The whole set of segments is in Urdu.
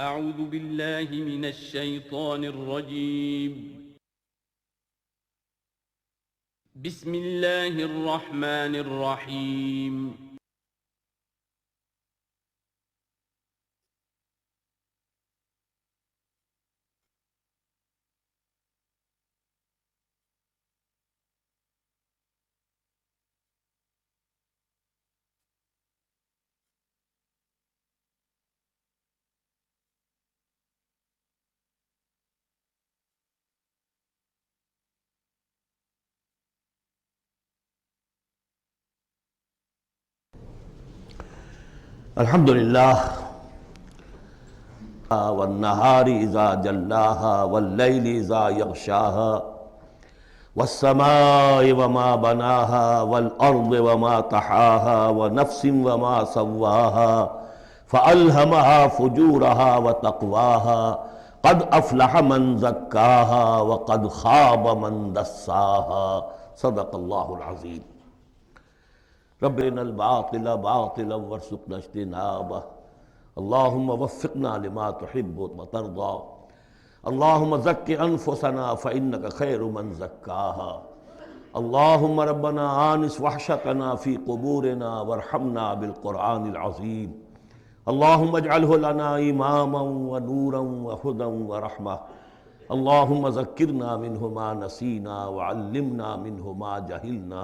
اعوذ باللہ من الشیطان الرجیم بسم اللہ الرحمن الرحیم الحمد للہ والنہار اذا جلاها واللیل اذا یغشاها والسماء وما بناها والارض وما طحاها ونفس وما سواها فألہمها فجورها وتقواها قد افلح من زکاها وقد خاب من دساها صدق اللہ العظیم رب ارنا الباطل باطلا وارزقنا اجتنابه اللهم وفقنا لما تحب وترضى اللهم زك انفسنا فانك خير من زكاها اللهم ربنا آنس وحشتنا في قبورنا وارحمنا بالقرآن العظيم اللهم اجعله لنا اماما ونورا وهدى ورحمة اللهم ذكرنا منه ما نسينا وعلمنا منه ما جهلنا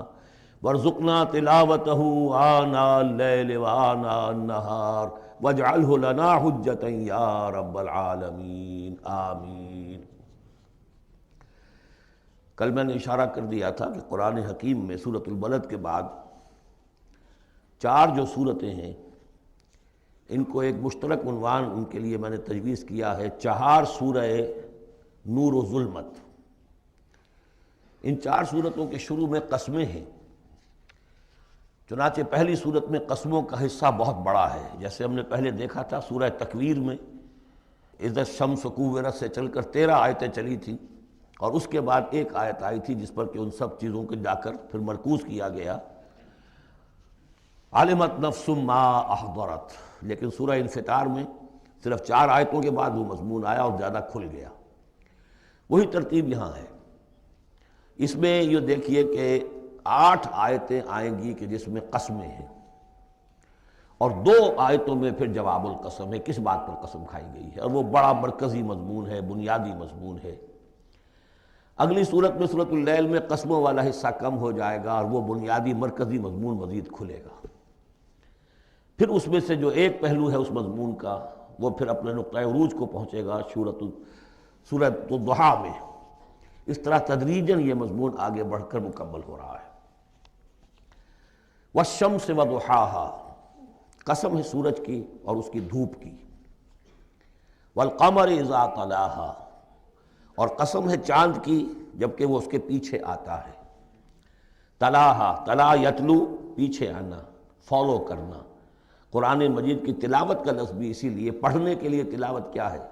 وارزقنا تلاوته آناء الليل وآناء النهار واجعله لنا حجة يا رب العالمین آمین۔ کل میں نے اشارہ کر دیا تھا کہ قرآن حکیم میں سورۃ البلد کے بعد چار جو صورتیں ہیں ان کو ایک مشترک عنوان ان کے لیے میں نے تجویز کیا ہے، چہار سورہ نور و ظلمت۔ ان چار صورتوں کے شروع میں قسمیں ہیں، چنانچہ پہلی صورت میں قسموں کا حصہ بہت بڑا ہے، جیسے ہم نے پہلے دیکھا تھا سورہ تکویر میں اذا الشمس کورت سے چل کر 13 آیتیں چلی تھیں، اور اس کے بعد ایک آیت آئی تھی جس پر کہ ان سب چیزوں کو جا کر پھر مرکوز کیا گیا، علمت نفس ما احضرت۔ لیکن سورہ انفطار میں صرف 4 آیتوں کے بعد وہ مضمون آیا اور زیادہ کھل گیا۔ وہی ترتیب یہاں ہے۔ اس میں یہ دیکھیے کہ 8 آیتیں آئیں گی کہ جس میں قسمیں ہیں، اور 2 آیتوں میں پھر جواب القسم ہے، کس بات پر قسم کھائی گئی ہے، اور وہ بڑا مرکزی مضمون ہے، بنیادی مضمون ہے۔ اگلی صورت میں سورۃ اللیل میں قسموں والا حصہ کم ہو جائے گا اور وہ بنیادی مرکزی مضمون مزید کھلے گا۔ پھر اس میں سے جو ایک پہلو ہے اس مضمون کا وہ پھر اپنے نقطۂ عروج کو پہنچے گا سورۃ الضحیٰ میں۔ اس طرح تدریجاً یہ مضمون آگے بڑھ کر مکمل ہو رہا ہے۔ والشمس وضحاها، قسم ہے سورج کی اور اس کی دھوپ کی۔ والقمر اذا تلاها، اور قسم ہے چاند کی جبکہ وہ اس کے پیچھے آتا ہے۔ تلاها، تلا یتلو، پیچھے آنا، فالو کرنا۔ قرآن مجید کی تلاوت کا لفظ بھی اسی لیے، پڑھنے کے لیے تلاوت کیا ہے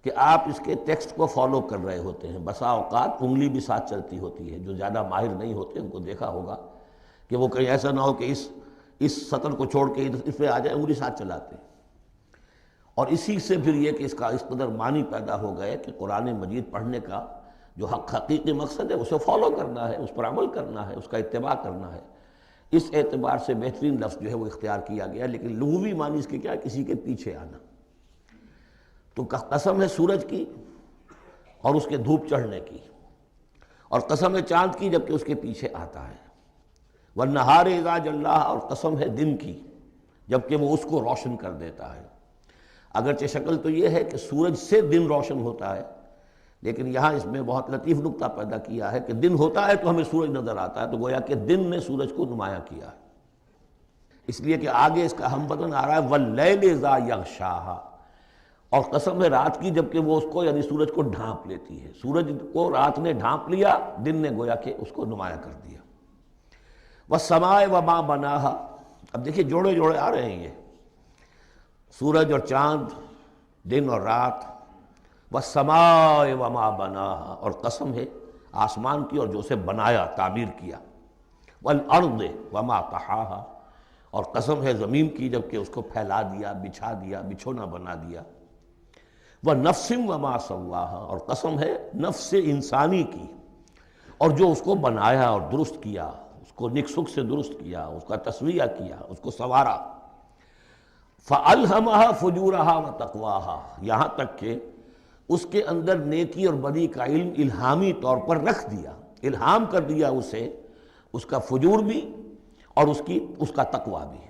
کہ آپ اس کے ٹیکسٹ کو فالو کر رہے ہوتے ہیں۔ بسا اوقات انگلی بھی ساتھ چلتی ہوتی ہے، جو زیادہ ماہر نہیں ہوتے ان کو دیکھا ہوگا کہ وہ کہیں ایسا نہ ہو کہ اس سطر کو چھوڑ کے اس پہ آ جائے، انگلی ساتھ چلاتے ہیں۔ اور اسی سے پھر یہ کہ اس کا اس قدر معنی پیدا ہو گئے کہ قرآن مجید پڑھنے کا جو حقیقی مقصد ہے اسے فالو کرنا ہے، اس پر عمل کرنا ہے، اس کا اتباع کرنا ہے۔ اس اعتبار سے بہترین لفظ جو ہے وہ اختیار کیا گیا، لیکن لغوی معنی اس کے کیا ہے؟ کسی کے پیچھے آنا۔ تو قسم ہے سورج کی اور اس کے دھوپ چڑھنے کی، اور قسم ہے چاند کی جبکہ اس کے پیچھے آتا ہے۔ والنہار اذا جلاها، اور قسم ہے دن کی جبکہ وہ اس کو روشن کر دیتا ہے۔ اگرچہ شکل تو یہ ہے کہ سورج سے دن روشن ہوتا ہے، لیکن یہاں اس میں بہت لطیف نکتہ پیدا کیا ہے کہ دن ہوتا ہے تو ہمیں سورج نظر آتا ہے، تو گویا کہ دن نے سورج کو نمایاں کیا ہے۔ اس لیے کہ آگے اس کا ہم بدن آ رہا ہے واللیل اذا یغشاها، اور قسم ہے رات کی جبکہ وہ اس کو یعنی سورج کو ڈھانپ لیتی ہے۔ سورج کو رات نے ڈھانپ لیا، دن نے گویا کہ اس کو نمایاں کر دیا۔ والسماء وما بناها، اب دیکھیے جوڑے جوڑے آ رہے ہیں یہ، سورج اور چاند، دن اور رات۔ والسماء وما بناها، اور قسم ہے آسمان کی اور جو اسے بنایا، تعمیر کیا۔ والارض وما طحاها، اور قسم ہے زمین کی جبکہ اس کو پھیلا دیا، بچھا دیا، بچھونا بنا دیا۔ وَنَفْسٍ وَمَا سَوَّاهَا، اور قسم ہے نفس انسانی کی اور جو اس کو بنایا اور درست کیا، اس کو نک سک سے درست کیا، اس کا تسویہ کیا، اس کو سنوارا۔ فَأَلْهَمَهَا فُجُورَهَا وَتَقْوَاهَا، یہاں تک کہ اس کے اندر نیکی اور بدی کا علم الہامی طور پر رکھ دیا، الہام کر دیا اسے، اس کا فجور بھی اور اس کا تقوی بھی۔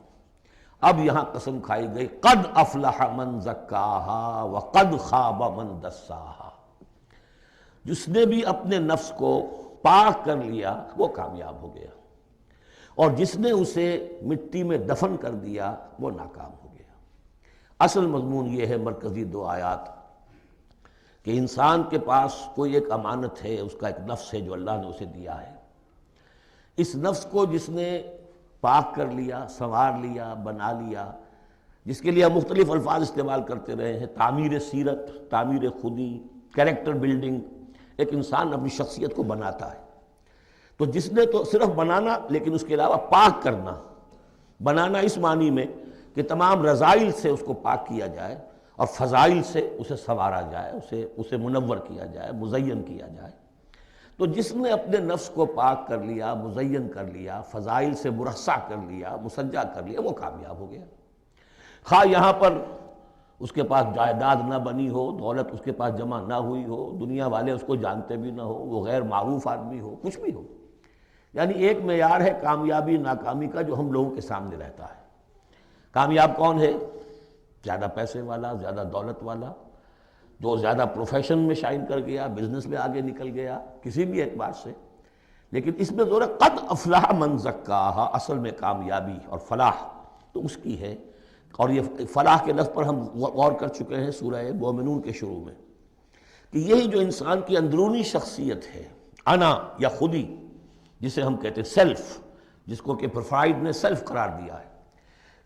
اب یہاں قسم کھائی گئی قد افلح من زکاہا وقد خاب من دساہا، جس نے بھی اپنے نفس کو پاک کر لیا وہ کامیاب ہو گیا، اور جس نے اسے مٹی میں دفن کر دیا وہ ناکام ہو گیا۔ اصل مضمون یہ ہے مرکزی دو آیات کہ انسان کے پاس کوئی ایک امانت ہے، اس کا ایک نفس ہے جو اللہ نے اسے دیا ہے۔ اس نفس کو جس نے پاک کر لیا، سنوار لیا، بنا لیا، جس کے لیے ہم مختلف الفاظ استعمال کرتے رہے ہیں، تعمیر سیرت، تعمیر خودی، کیریکٹر بلڈنگ، ایک انسان اپنی شخصیت کو بناتا ہے۔ تو جس نے تو صرف بنانا، لیکن اس کے علاوہ پاک کرنا، بنانا اس معنی میں کہ تمام رذائل سے اس کو پاک کیا جائے اور فضائل سے اسے سنوارا جائے، اسے منور کیا جائے، مزین کیا جائے۔ تو جس نے اپنے نفس کو پاک کر لیا، مزین کر لیا، فضائل سے مرصع کر لیا، مسجع کر لیا، وہ کامیاب ہو گیا۔ خواہ یہاں پر اس کے پاس جائیداد نہ بنی ہو، دولت اس کے پاس جمع نہ ہوئی ہو، دنیا والے اس کو جانتے بھی نہ ہو، وہ غیر معروف آدمی ہو، کچھ بھی ہو، یعنی ایک معیار ہے کامیابی ناکامی کا جو ہم لوگوں کے سامنے رہتا ہے۔ کامیاب کون ہے؟ زیادہ پیسے والا، زیادہ دولت والا، جو زیادہ پروفیشن میں شائن کر گیا، بزنس میں آگے نکل گیا، کسی بھی اعتبار سے۔ لیکن اس میں زور ہے قد افلح من زکاہا، اصل میں کامیابی اور فلاح تو اس کی ہے۔ اور یہ فلاح کے لفظ پر ہم غور کر چکے ہیں سورہ مومنون کے شروع میں، کہ یہی جو انسان کی اندرونی شخصیت ہے، انا یا خودی، جسے ہم کہتے ہیں سیلف، جس کو کہ پروفائڈ نے سیلف قرار دیا ہے،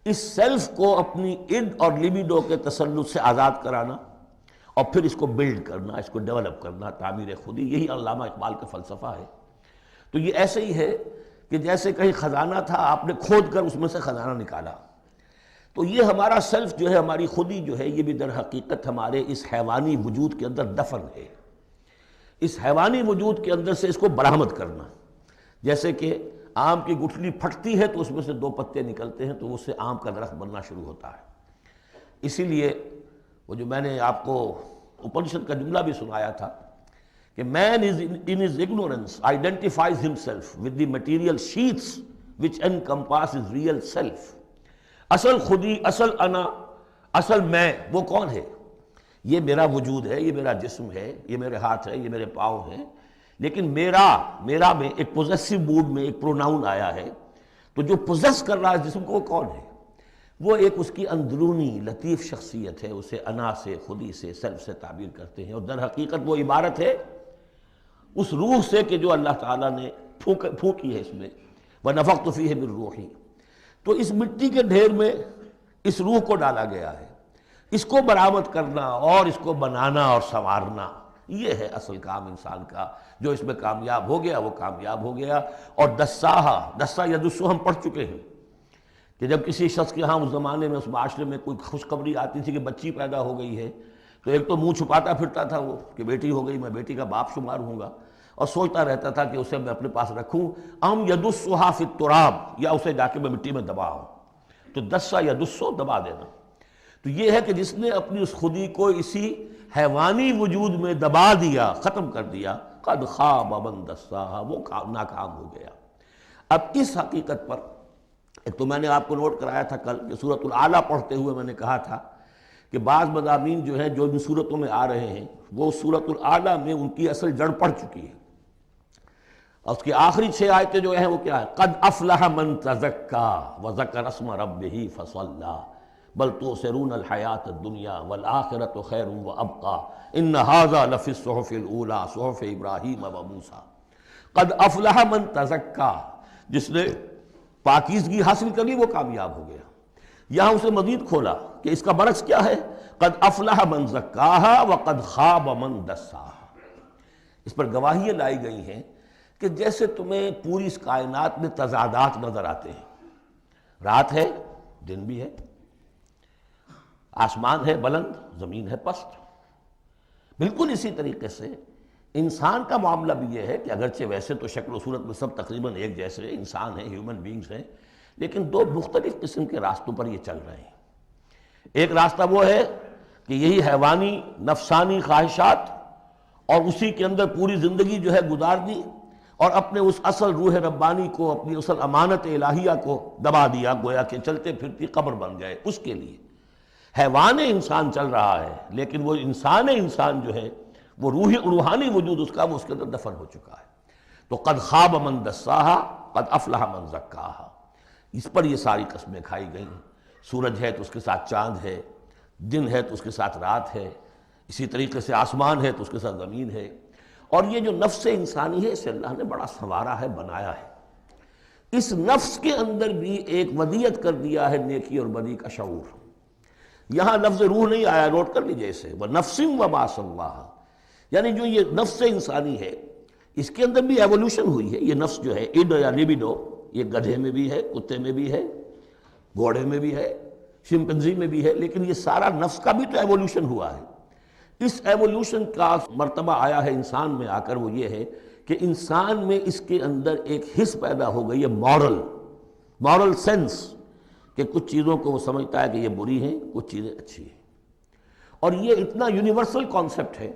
اس سیلف کو اپنی اِد اور لیبیڈو کے تسلط سے آزاد کرانا اور پھر اس کو بلڈ کرنا، اس کو ڈیولپ کرنا، تعمیر خودی، یہی علامہ اقبال کا فلسفہ ہے۔ تو یہ ایسے ہی ہے کہ جیسے کہیں خزانہ تھا، آپ نے کھود کر اس میں سے خزانہ نکالا۔ تو یہ ہمارا سیلف جو ہے، ہماری خودی جو ہے، یہ بھی در حقیقت ہمارے اس حیوانی وجود کے اندر دفن ہے۔ اس حیوانی وجود کے اندر سے اس کو برآمد کرنا، جیسے کہ آم کی گٹھلی پھٹتی ہے تو اس میں سے 2 پتے نکلتے ہیں تو اس سے آم کا درخت بننا شروع ہوتا ہے۔ اسی لیے وہ جو میں نے آپ کو اپنشد کا جملہ بھی سنایا تھا کہ man is in his ignorance identifies himself with the material sheaths which encompass his real self۔ اصل خودی، اصل انا، اصل میں وہ کون ہے؟ یہ میرا وجود ہے، یہ میرا جسم ہے، یہ میرے ہاتھ ہے، یہ میرے پاؤں ہیں، لیکن میرا میں ایک پوزیسو موڈ میں ایک پروناؤن آیا ہے، تو جو پوزیس کر رہا ہے جسم کو وہ کون ہے؟ وہ ایک اس کی اندرونی لطیف شخصیت ہے، اسے انا سے، خودی سے، سیلف سے تعبیر کرتے ہیں، اور در حقیقت وہ عبارت ہے اس روح سے کہ جو اللہ تعالیٰ نے پھونکی ہے اس میں، وَنَفَخْتُ فِيهِ مِن رُوحِي۔ تو اس مٹی کے ڈھیر میں اس روح کو ڈالا گیا ہے، اس کو برآمد کرنا اور اس کو بنانا اور سنوارنا، یہ ہے اصل کام انسان کا۔ جو اس میں کامیاب ہو گیا وہ کامیاب ہو گیا۔ اور دسا یدسو ہم پڑھ چکے ہیں کہ جب کسی شخص کے ہاں اس زمانے میں، اس معاشرے میں کوئی خوشخبری آتی تھی کہ بچی پیدا ہو گئی ہے، تو ایک تو منہ چھپاتا پھرتا تھا وہ کہ بیٹی ہو گئی، میں بیٹی کا باپ شمار ہوں گا، اور سوچتا رہتا تھا کہ اسے میں اپنے پاس رکھوں، ام یدسھا فی التراب، یا اسے جا کے میں مٹی میں دباؤں۔ تو دسا یدسو دبا دینا، تو یہ ہے کہ جس نے اپنی اس خودی کو اسی حیوانی وجود میں دبا دیا، ختم کر دیا، قد خاب من دساہا، وہ ناکام ہو گیا۔ اب اس حقیقت پر ایک تو میں نے آپ کو نوٹ کرایا تھا کل کہ سورۃ الاعلیٰ پڑھتے ہوئے میں نے کہا تھا کہ بعض مضامین جو ہیں جو ان صورتوں میں آ رہے ہیں وہ سورۃ الاعلیٰ میں ان کی اصل جڑ پڑ چکی ہے، اور اس کی آخری 6 آیتیں جو ہیں وہ کیا ہے؟ قد افلح من تزکا وذکر اسم ربہ فصلی بل تؤثرون الحیاۃ الدنیا والآخرۃ خیر وابقی ان ھذا لفی الصحف الاولی صحف ابراہیم وموسیٰ۔ قد افلح من تزکا، جس نے پاکیزگی حاصل کر لی وہ کامیاب ہو گیا۔ یہاں اسے مزید کھولا کہ اس کا برعکس کیا ہے؟ قد افلح من زکاہا وقد خاب من دساہا۔ اس پر گواہیاں لائی گئی ہیں کہ جیسے تمہیں پوری اس کائنات میں تضادات نظر آتے ہیں، رات ہے، دن بھی ہے، آسمان ہے بلند، زمین ہے پست، بالکل اسی طریقے سے انسان کا معاملہ بھی یہ ہے کہ اگرچہ ویسے تو شکل و صورت میں سب تقریباً ایک جیسے انسان ہیں، ہیومن بینگز ہیں، لیکن دو مختلف قسم کے راستوں پر یہ چل رہے ہیں۔ ایک راستہ وہ ہے کہ یہی حیوانی نفسانی خواہشات اور اسی کے اندر پوری زندگی جو ہے گزار دی، اور اپنے اس اصل روح ربانی کو، اپنی اصل امانت الہیہ کو دبا دیا، گویا کہ چلتے پھرتی قبر بن گئے۔ اس کے لیے حیوان انسان چل رہا ہے، لیکن وہ انسان جو ہے وہ روحانی وجود اس کا وہ اس کے اندر دفن ہو چکا ہے۔ تو قد خاب من دساہا قد افلح من زکاہا، اس پر یہ ساری قسمیں کھائی گئیں۔ سورج ہے تو اس کے ساتھ چاند ہے، دن ہے تو اس کے ساتھ رات ہے، اسی طریقے سے آسمان ہے تو اس کے ساتھ زمین ہے، اور یہ جو نفس انسانی ہے اسے اللہ نے بڑا سنوارا ہے، بنایا ہے۔ اس نفس کے اندر بھی ایک ودیت کر دیا ہے نیکی اور بدی کا شعور۔ یہاں لفظ روح نہیں آیا، نوٹ کر لیجئے اسے، وَنَفْسٍ وَمَا سَوَّاهَا، یعنی جو یہ نفس انسانی ہے اس کے اندر بھی ایولیوشن ہوئی ہے۔ یہ نفس جو ہے ایڈو یا لیبیڈو، یہ گدھے میں بھی ہے، کتے میں بھی ہے، گھوڑے میں بھی ہے، شمپنزی میں بھی ہے، لیکن یہ سارا نفس کا بھی تو ایولیوشن ہوا ہے۔ اس ایولیوشن کا مرتبہ آیا ہے انسان میں آ کر، وہ یہ ہے کہ انسان میں اس کے اندر ایک حس پیدا ہو گئی ہے، مورل سینس، کہ کچھ چیزوں کو وہ سمجھتا ہے کہ یہ بری ہیں، کچھ چیزیں اچھی ہیں۔ اور یہ اتنا یونیورسل کانسیپٹ ہے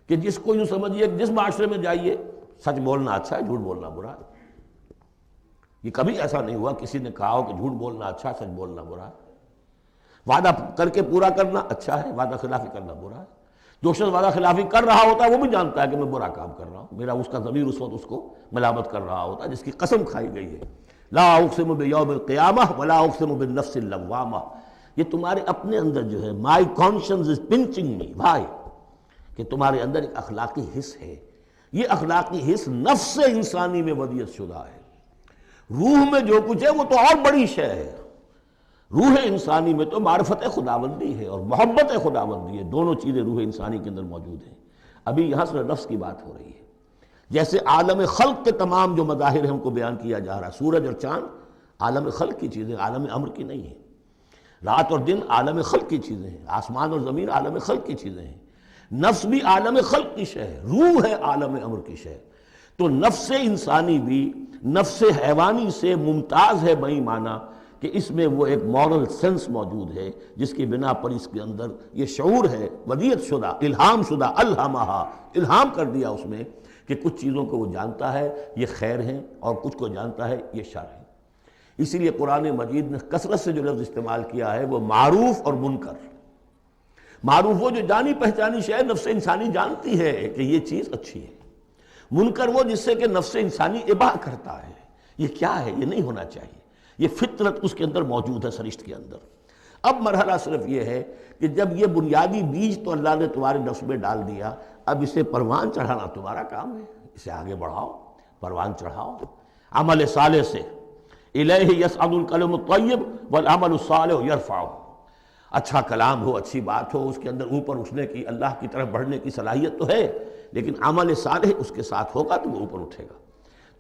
کہ جس کو یوں سمجھیے کہ جس معاشرے میں جائیے سچ بولنا اچھا ہے، جھوٹ بولنا برا ہے۔ یہ کبھی ایسا نہیں ہوا کسی نے کہا ہو کہ جھوٹ بولنا اچھا ہے، سچ بولنا برا ہے۔ وعدہ کر کے پورا کرنا اچھا ہے، وعدہ خلافی کرنا برا ہے۔ جو شخص وعدہ خلافی کر رہا ہوتا ہے وہ بھی جانتا ہے کہ میں برا کام کر رہا ہوں، میرا اس کا ضمیر اس وقت اس کو ملامت کر رہا ہوتا ہے، جس کی قسم کھائی گئی ہے، لا اقسم بیوم القیامہ ولا اقسم بالنفس اللوامہ۔ یہ تمہارے اپنے اندر جو ہے مائی کانشنس از پنچنگ می بھائی، کہ تمہارے اندر ایک اخلاقی حس ہے۔ یہ اخلاقی حس نفس انسانی میں ودیت شدہ ہے۔ روح میں جو کچھ ہے وہ تو اور بڑی شے ہے۔ روح انسانی میں تو معرفت خداوندی ہے اور محبت خداوندی ہے، دونوں چیزیں روح انسانی کے اندر موجود ہیں۔ ابھی یہاں سے نفس کی بات ہو رہی ہے۔ جیسے عالم خلق کے تمام جو مظاہر ہیں ہم کو بیان کیا جا رہا ہے، سورج اور چاند عالم خلق کی چیزیں، عالم امر کی نہیں ہیں۔ رات اور دن عالم خلق کی چیزیں ہیں، آسمان اور زمین عالم خلق کی چیزیں ہیں۔ نفس بھی عالم خلق کی شے ہے، روح ہے عالم امر کی شے۔ تو نفس انسانی بھی نفس حیوانی سے ممتاز ہے بئی معنی کہ اس میں وہ ایک مورل سینس موجود ہے، جس کی بنا پر اس کے اندر یہ شعور ہے، ودیت شدہ، الہام شدہ، الہمہا، الہام کر دیا اس میں کہ کچھ چیزوں کو وہ جانتا ہے یہ خیر ہیں، اور کچھ کو جانتا ہے یہ شر ہے۔ اسی لیے قرآن مجید نے کثرت سے جو لفظ استعمال کیا ہے وہ معروف اور منکر۔ معروف وہ جو جانی پہچانی شے نفس انسانی جانتی ہے کہ یہ چیز اچھی ہے، منکر وہ جس سے کہ نفس انسانی اباہ کرتا ہے یہ کیا ہے، یہ نہیں ہونا چاہیے، یہ فطرت اس کے اندر موجود ہے، سرشت کے اندر۔ اب مرحلہ صرف یہ ہے کہ جب یہ بنیادی بیج تو اللہ نے تمہارے نفس میں ڈال دیا، اب اسے پروان چڑھانا تمہارا کام ہے، اسے آگے بڑھاؤ، پروان چڑھاؤ عمل صالح سے۔ الیہ یصعد الکلم الطیب والعمل الصالح یرفعہ، اچھا کلام ہو، اچھی بات ہو، اس کے اندر اوپر اٹھنے کی، اللہ کی طرف بڑھنے کی صلاحیت تو ہے، لیکن عمل صالح اس کے ساتھ ہوگا تو وہ اوپر اٹھے گا۔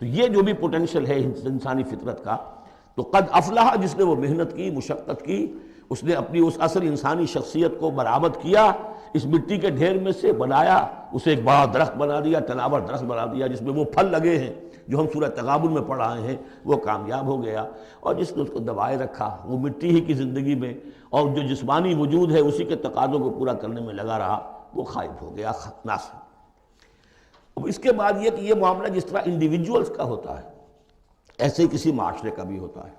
تو یہ جو بھی پوٹینشل ہے انسانی فطرت کا، تو قد افلح جس نے وہ محنت کی، مشقت کی، اس نے اپنی اس اصل انسانی شخصیت کو برآمد کیا، اس مٹی کے ڈھیر میں سے بنایا، اسے ایک بڑا درخت بنا دیا، تناور درخت بنا دیا جس میں وہ پھل لگے ہیں جو ہم سورہ تغابن میں پڑھ رہے ہیں، وہ کامیاب ہو گیا۔ اور جس نے اس کو دبائے رکھا وہ مٹی ہی کی زندگی میں، اور جو جسمانی وجود ہے اسی کے تقاضوں کو پورا کرنے میں لگا رہا، وہ غائب ہو گیا، ناس۔ اب اس کے بعد یہ کہ یہ معاملہ جس طرح انڈیویجولز کا ہوتا ہے ایسے ہی کسی معاشرے کا بھی ہوتا ہے۔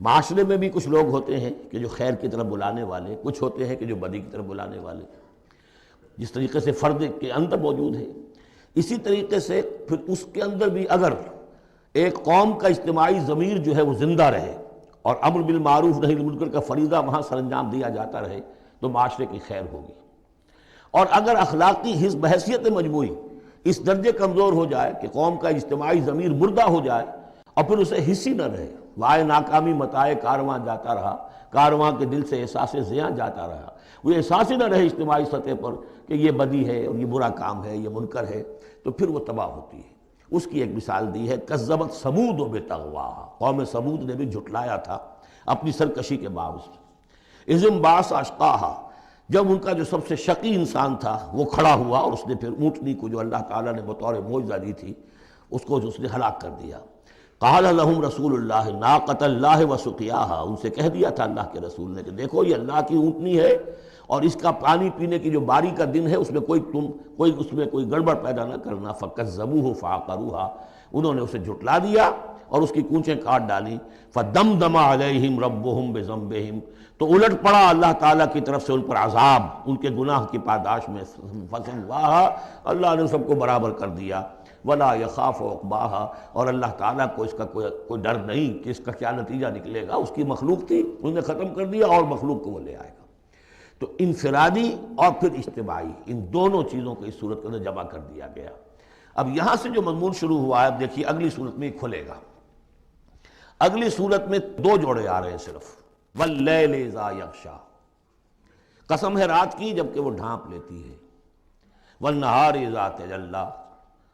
معاشرے میں بھی کچھ لوگ ہوتے ہیں کہ جو خیر کی طرف بلانے والے، کچھ ہوتے ہیں کہ جو بدی کی طرف بلانے والے، جس طریقے سے فرد کے اندر موجود ہے، اسی طریقے سے پھر اس کے اندر بھی اگر ایک قوم کا اجتماعی ضمیر جو ہے وہ زندہ رہے اور امر بالمعروف نہی عن المنکر کا فریضہ وہاں سر انجام دیا جاتا رہے تو معاشرے کی خیر ہوگی۔ اور اگر اخلاقی حس بحیثیت مجموعی اس درجے کمزور ہو جائے کہ قوم کا اجتماعی ضمیر مردہ ہو جائے اور پھر اسے حس ہی نہ رہے، وائے ناکامی متائے کارواں جاتا رہا، کارواں کے دل سے احساس زیاں جاتا رہا، وہ احساس ہی نہ رہے اجتماعی سطح پر کہ یہ بدی ہے اور یہ برا کام ہے، یہ منکر ہے، تو پھر وہ تباہ ہوتی ہے۔ اس کی ایک مثال دی ہے، کذبت ثمود بطغواہا، قوم ثمود نے بھی جھٹلایا تھا اپنی سرکشی کے باوجود۔ اذ انبعث اشقاہا، جب ان کا جو سب سے شقی انسان تھا وہ کھڑا ہوا اور اس نے پھر اونٹنی کو جو اللہ تعالیٰ نے بطور معجزہ دی تھی اس نے ہلاک کر دیا۔ قال لهم رسول اللہ ناقۃ اللہ وسقیاہا، ان سے کہہ دیا تھا اللہ کے رسول نے کہ دیکھو یہ اللہ کی اونٹنی ہے اور اس کا پانی پینے کی جو باری کا دن ہے اس میں کوئی گڑبڑ پیدا نہ کرنا۔ فکذبوہ فعقروہا، انہوں نے اسے جھٹلا دیا اور اس کی کونچیں کاٹ ڈالی۔ فدمدم علیہم ربہم بذنبہم، تو الٹ پڑا اللہ تعالیٰ کی طرف سے ان پر عذاب ان کے گناہ کی پاداش میں۔ فسواہا، اللہ نے سب کو برابر کر دیا۔ ولا یخاف عقباہا، اور اللہ تعالیٰ کو اس کا کوئی ڈر نہیں کہ اس کا کیا نتیجہ نکلے گا، اس کی مخلوق تھی انہوں نے ختم کر دیا اور مخلوق کو وہ لے آئے گا۔ تو انفرادی اور پھر اجتماعی، ان دونوں چیزوں کو اس صورت کے اندر جمع کر دیا گیا۔ اب یہاں سے جو مضمون شروع ہوا ہے اب دیکھیے اگلی صورت میں کھلے گا۔ اگلی صورت میں 2 جوڑے آ رہے ہیں صرف، واللیل اذا یغشا، قسم ہے رات کی جبکہ وہ ڈھانپ لیتی ہے، والنہار اذا تجلی،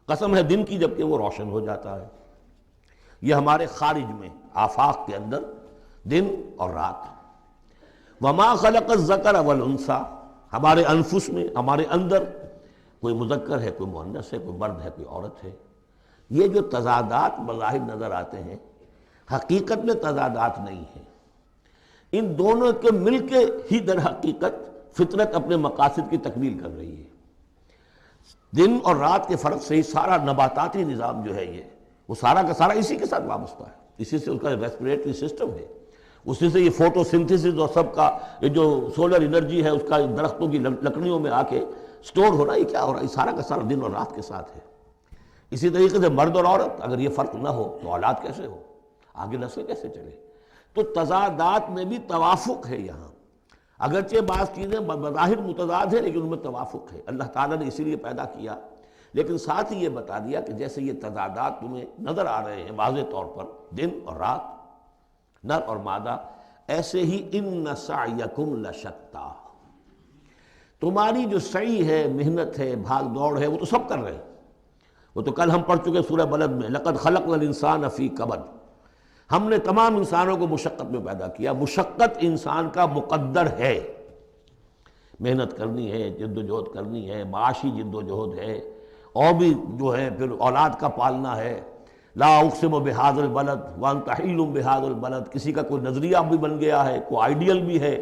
قسم ہے دن کی جبکہ وہ روشن ہو جاتا ہے۔ یہ ہمارے خارج میں آفاق کے اندر دن اور رات۔ وما خلق الذکر والانثی، ہمارے انفس میں ہمارے اندر کوئی مذکر ہے کوئی مؤنث ہے، کوئی مرد ہے کوئی عورت ہے۔ یہ جو تضادات بظاہر نظر آتے ہیں حقیقت میں تضادات نہیں ہیں، ان دونوں کے مل کے ہی در حقیقت فطرت اپنے مقاصد کی تکمیل کر رہی ہے۔ دن اور رات کے فرق سے ہی سارا نباتاتی نظام جو ہے یہ وہ سارا کا سارا اسی کے ساتھ وابستہ ہے، اسی سے اس کا ریسپریٹری سسٹم ہے، اسی سے یہ فوٹو سنتھسس اور سب کا یہ جو سولر انرجی ہے اس کا درختوں کی لکڑیوں میں آ کے سٹور ہو رہا ہے۔ یہ کیا ہو رہا ہے؟ یہ سارا کا سارا دن اور رات کے ساتھ ہے۔ اسی طریقے سے مرد اور عورت، اگر یہ فرق نہ ہو تو اولاد کیسے ہو، آگے نسل کیسے چلے؟ تو تضادات میں بھی توافق ہے یہاں، اگرچہ بعض چیزیں بظاہر متضاد ہیں لیکن ان میں توافق ہے، اللہ تعالیٰ نے اسی لیے پیدا کیا، لیکن ساتھ ہی یہ بتا دیا کہ جیسے یہ تضادات تمہیں نظر آ رہے ہیں واضح طور پر، دن اور رات، نر اور مادہ، ایسے ہی ان سعیکم لشتی، تمہاری جو سعی ہے، محنت ہے، بھاگ دوڑ ہے، وہ تو سب کر رہے ہیں۔ وہ تو کل ہم پڑھ چکے سورہ بلد میں، لقد خلقنا الانسان فی کبد، ہم نے تمام انسانوں کو مشقت میں پیدا کیا۔ مشقت انسان کا مقدر ہے، محنت کرنی ہے، جد و جہد کرنی ہے، معاشی جد و جہد ہے، اور بھی جو ہے پھر اولاد کا پالنا ہے۔ لا اقسم بہذا البلد وانت حل بہذا البلد، کسی کا کوئی نظریہ بھی بن گیا ہے، کوئی آئیڈیل بھی ہے،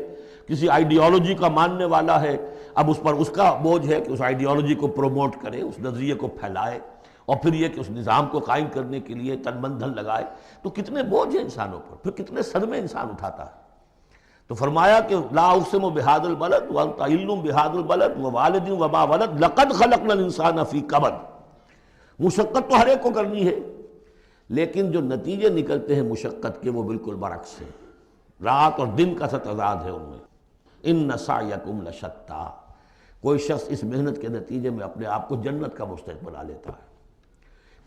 کسی آئیڈیالوجی کا ماننے والا ہے، اب اس پر اس کا بوجھ ہے کہ اس آئیڈیالوجی کو پروموٹ کرے، اس نظریے کو پھیلائے، اور پھر یہ کہ اس نظام کو قائم کرنے کے لیے تن من دھن لگائے۔ تو کتنے بوجھ ہیں انسانوں پر، پھر کتنے صدمے انسان اٹھاتا ہے۔ تو فرمایا کہ لا اقسم بہذا البلد وانت حل بہذا البلد ووالد وما ولد لقد خلقنا الانسان فی کبد، مشقت تو ہر ایک کو کرنی ہے، لیکن جو نتیجے نکلتے ہیں مشقت کے وہ بالکل برعکس ہیں، رات اور دن کا سا تضاد ہے ان میں۔ ان سعیکم لشتی، کوئی شخص اس محنت کے نتیجے میں اپنے آپ کو جنت کا مستحق بنا لیتا ہے،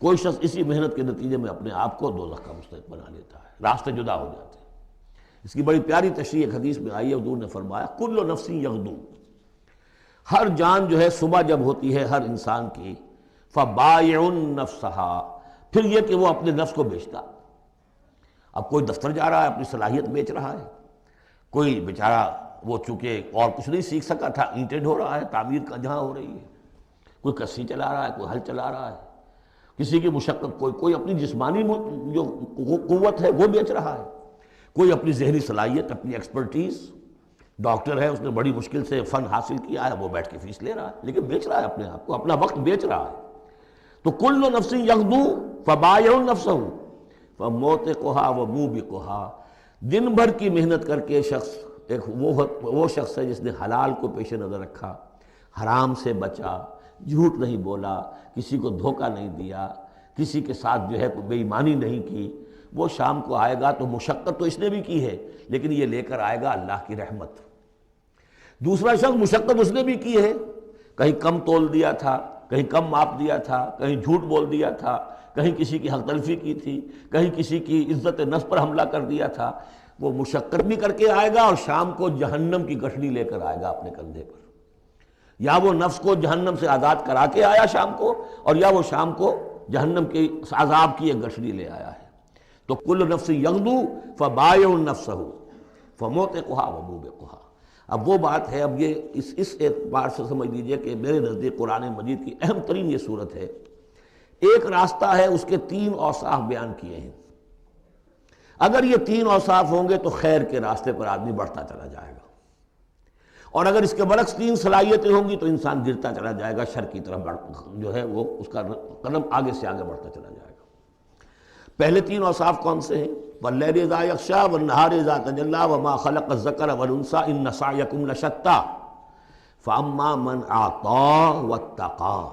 کوئی شخص اسی محنت کے نتیجے میں اپنے آپ کو دوزخ کا مستحق بنا لیتا ہے، راستے جدا ہو جاتے ہیں۔ اس کی بڑی پیاری تشریح ایک حدیث میں آئی ہے، حضور نے فرمایا کل نفس یغدو، ہر جان جو ہے صبح جب ہوتی ہے ہر انسان کی، فبائع نفسہا، پھر یہ کہ وہ اپنے نفس کو بیچتا۔ اب کوئی دفتر جا رہا ہے اپنی صلاحیت بیچ رہا ہے، کوئی بیچارہ وہ چونکہ اور کچھ نہیں سیکھ سکا تھا، اینٹیں ڈھو رہا ہے، تعمیر کا جہاں ہو رہی ہے، کوئی کسی چلا رہا ہے، کوئی ہل چلا رہا ہے، کسی کی مشقت، کوئی اپنی جسمانی جو قوت ہے وہ بیچ رہا ہے، کوئی اپنی ذہنی صلاحیت، اپنی ایکسپرٹیز، ڈاکٹر ہے اس نے بڑی مشکل سے فن حاصل کیا ہے، وہ بیٹھ کے فیس لے رہا ہے، لیکن بیچ رہا ہے اپنے آپ کو، اپنا وقت بیچ رہا ہے۔ تو کل نفس یغدو فبائع نفسہ فموتقھا وموبقھا، دن بھر کی محنت کر کے شخص ایک وہ شخص ہے جس نے حلال کو پیش نظر رکھا، حرام سے بچا، جھوٹ نہیں بولا، کسی کو دھوکہ نہیں دیا، کسی کے ساتھ جو ہے کوئی بے ایمانی نہیں کی، وہ شام کو آئے گا تو مشقت تو اس نے بھی کی ہے لیکن یہ لے کر آئے گا اللہ کی رحمت۔ دوسرا شخص مشقت اس نے بھی کی ہے، کہیں کم تول دیا تھا، کہیں کم ماپ دیا تھا، کہیں جھوٹ بول دیا تھا، کہیں کسی کی حق تلفی کی تھی، کہیں کسی کی عزت نفس پر حملہ کر دیا تھا، وہ مشقت بھی کر کے آئے گا اور شام کو جہنم کی گٹھڑی لے کر آئے گا اپنے کندھے پر، یا وہ نفس کو جہنم سے آزاد کرا کے آیا شام کو، اور یا وہ شام کو جہنم کے عذاب کی ایک گٹھڑی لے آیا ہے۔ تو کل نفس یغدو فبائع نفسہ فموتقھا وموبقھا، اب وہ بات ہے، اب یہ اس اعتبار سے سمجھ لیجئے کہ میرے نزدیک قرآن مجید کی اہم ترین یہ صورت ہے۔ ایک راستہ ہے، اس کے 3 اوصاف بیان کیے ہیں۔ اگر یہ 3 اوصاف ہوں گے تو خیر کے راستے پر آدمی بڑھتا چلا جائے گا، اور اگر اس کے برعکس 3 صلاحیتیں ہوں گی تو انسان گرتا چلا جائے گا، شر کی طرف جو ہے وہ اس کا قدم آگے سے آگے بڑھتا چلا جائے گا۔ پہلے 3 اوصاف کون سے ہیں؟ وَاللَّيْلِ إِذَا يَغْشَىٰ وَالنَّهَارِ إِذَا تَجَلَّىٰ وَمَا خَلَقَ الذَّكَرَ وَالْأُنثَىٰ إِنَّ سَعْيَكُمْ لَشَتَّىٰ فَأَمَّا مَنْ أَعْطَىٰ وَاتَّقَىٰ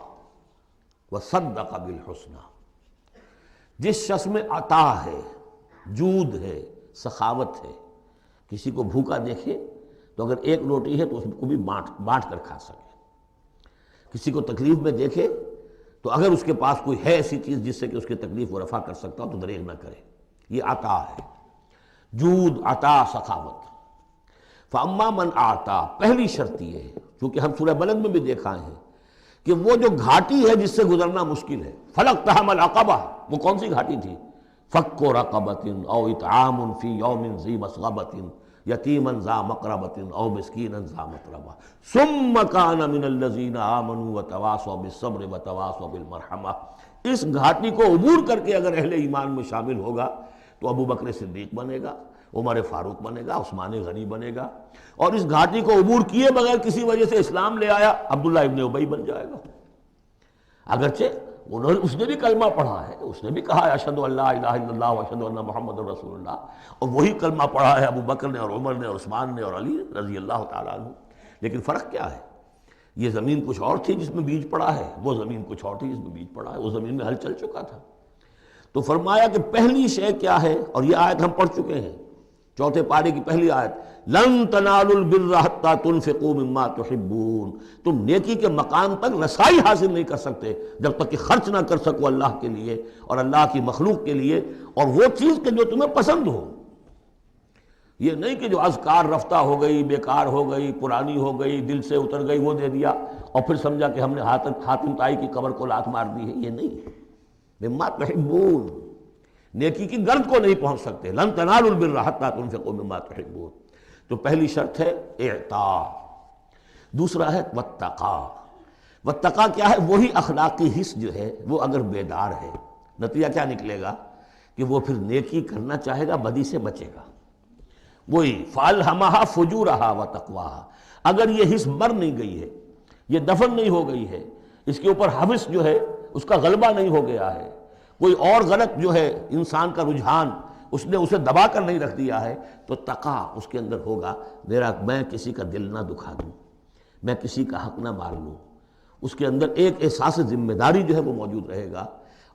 وَصَدَّقَ بِالْحُسْنَىٰ۔ جس شخص میں عطا ہے، جود ہے، سخاوت ہے، کسی کو بھوکا دیکھے تو اگر 1 روٹی ہے تو اس کو بھی بانٹ کر کھا سکے، کسی کو تکلیف میں دیکھے تو اگر اس کے پاس کوئی ہے ایسی چیز جس سے کہ اس کی تکلیف وہ رفع کر سکتا ہو تو دریغ نہ کرے، یہ عطا ہے، جود، عطا، سخاوت۔ فَأَمَّا مَنْ أَعْطَىٰ، پہلی شرط یہ ہے، چونکہ ہم سورہ بلد میں بھی دیکھا ہے کہ وہ جو گھاٹی ہے جس سے گزرنا مشکل ہے، فَلَقْتَحَمَ الْعَقَبَةَ، وہ کون سی گھاٹی تھی؟ فَكُّ رَقَبَةٍ أَوْ إِطْعَامٌ فِي يَوْمٍ ذِي مَسْغَبَةٍ يَتِيمًا ذَا مَقْرَبَةٍ أَوْ مِسْكِينًا ذَا مَتْرَبَةٍ ثُمَّ كَانَ مِنَ الَّذِينَ آمَنُوا وَتَوَاصَوْا بِالصَّبْرِ وَتَوَاصَوْا بِالْمَرْحَمَةِ۔ اس گھاٹی کو عبور کر کے اگر اہل ایمان میں شامل ہوگا تو ابو بکر صدیق بنے گا، عمر فاروق بنے گا، عثمان غنی بنے گا، اور اس گھاٹی کو عبور کیے بغیر کسی وجہ سے اسلام لے آیا عبداللہ ابن ابی بن جائے گا۔ اگرچہ اس نے بھی کلمہ پڑھا ہے، اس نے بھی کہا ہے اشہد ان لا الہ الا اللہ واشہد ان محمد رسول اللہ، اور وہی کلمہ پڑھا ہے ابو بکر نے اور عمر نے اور عثمان نے اور علی رضی اللہ تعالیٰ عنہ۔ لیکن فرق کیا ہے؟ یہ زمین کچھ اور تھی جس میں بیج پڑا ہے، وہ زمین کچھ اور تھی جس میں بیج پڑا ہے، وہ زمین میں ہل چل چکا تھا۔ تو فرمایا کہ پہلی شے کیا ہے، اور یہ آیت ہم پڑھ چکے ہیں، 4 پارے کی پہلی آیت، لن تنالوا البر حتى تنفقوا مما تحبون، تم نیکی کے مقام تک رسائی حاصل نہیں کر سکتے جب تک کہ خرچ نہ کر سکو اللہ کے لیے اور اللہ کی مخلوق کے لیے، اور وہ چیز کہ جو تمہیں پسند ہو۔ یہ نہیں کہ جو اذکار رفتہ ہو گئی، بیکار ہو گئی، پرانی ہو گئی، دل سے اتر گئی، وہ دے دیا اور پھر سمجھا کہ ہم نے حاتم طائی کی قبر کو لات مار دی ہے، یہ نہیں۔ مما تحبون، نیکی کی گرد کو نہیں پہنچ سکتے، لن تنالوا البر حتى تنفقوا مما تحبون۔ تو پہلی شرط ہے اعطاء، دوسرا ہے واتقا۔ واتقا کیا ہے؟ وہی اخلاقی حس جو ہے وہ اگر بیدار ہے، نتیجہ کیا نکلے گا کہ وہ پھر نیکی کرنا چاہے گا، بدی سے بچے گا۔ وہی فَأَلْهَمَهَا فُجُورَهَا وَتَقْوَاهَا، اگر یہ حس مر نہیں گئی ہے، یہ دفن نہیں ہو گئی ہے، اس کے اوپر حوث جو ہے اس کا غلبہ نہیں ہو گیا ہے، کوئی اور غلط جو ہے انسان کا رجحان اس نے اسے دبا کر نہیں رکھ دیا ہے، تو تقا اس کے اندر ہوگا، میں کسی کا دل نہ دکھا دوں، میں کسی کا حق نہ مار لوں، اس کے اندر ایک احساس ذمہ داری جو ہے وہ موجود رہے گا۔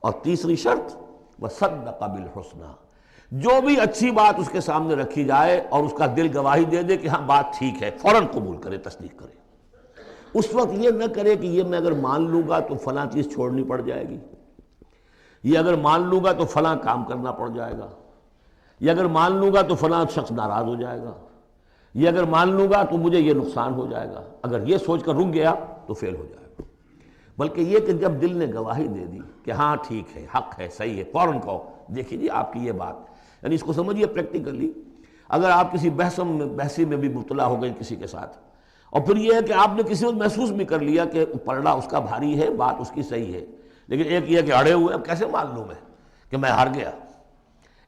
اور تیسری شرط وصدق بالحسنی، جو بھی اچھی بات اس کے سامنے رکھی جائے اور اس کا دل گواہی دے دے کہ ہاں بات ٹھیک ہے، فوراً قبول کرے، تصدیق کرے۔ اس وقت یہ نہ کرے کہ یہ میں اگر مان لوں گا تو فلاں چیز چھوڑنی پڑ جائے گی، یہ اگر مان لوں گا تو فلاں کام کرنا پڑ جائے گا، یہ اگر مان لوں گا تو فلاں شخص ناراض ہو جائے گا، یہ اگر مان لوں گا تو مجھے یہ نقصان ہو جائے گا، اگر یہ سوچ کر رک گیا تو فیل ہو جائے گا۔ بلکہ یہ کہ جب دل نے گواہی دے دی کہ ہاں ٹھیک ہے، حق ہے، صحیح ہے، فوراً کہو دیکھیے جی آپ کی یہ بات، یعنی اس کو سمجھیے پریکٹیکلی، اگر آپ کسی بحثی میں بھی مبتلا ہو گئے کسی کے ساتھ، اور پھر یہ ہے کہ آپ نے کسی وقت محسوس بھی کر لیا کہ پلڑا اس کا بھاری ہے، بات اس کی صحیح ہے، لیکن ایک یہ کہ اڑے ہوئے، اب کیسے مان لوں میں کہ میں ہار گیا،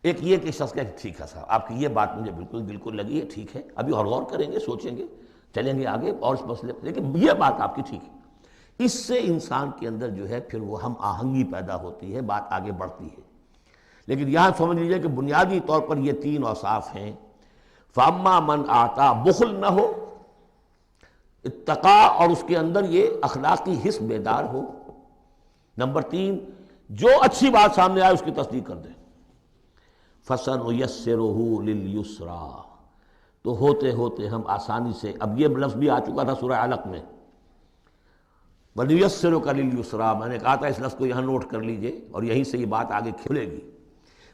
ایک یہ کہ شخص کہے ٹھیک ہے صاحب آپ کی یہ بات مجھے بالکل دل کو لگی ہے، ٹھیک ہے ابھی اور غور کریں گے، سوچیں گے، چلیں گے آگے اور اس مسئلے پر، لیکن یہ بات آپ کی ٹھیک ہے۔ اس سے انسان کے اندر جو ہے پھر وہ ہم آہنگی پیدا ہوتی ہے، بات آگے بڑھتی ہے۔ لیکن یہاں سمجھ لیجئے کہ بنیادی طور پر یہ 3 اوصاف ہیں، فَأَمَّا مَنْ آتا، بخل نہ ہو، اتقا اور اس کے اندر یہ اخلاقی حس بیدار ہو، نمبر 3 جو اچھی بات سامنے آئے اس کی تصدیق کر دے، فَسَنُيَسِّرُهُ لِلْيُسْرَىٰ، تو ہوتے ہوتے ہم آسانی سے، اب یہ لفظ بھی آ چکا تھا سورہ علق میں، وَنُيَسِّرُكَ لِلْيُسْرَىٰ، میں نے کہا تھا اس لفظ کو یہاں نوٹ کر لیجئے اور یہیں سے یہ بات آگے کھلے گی۔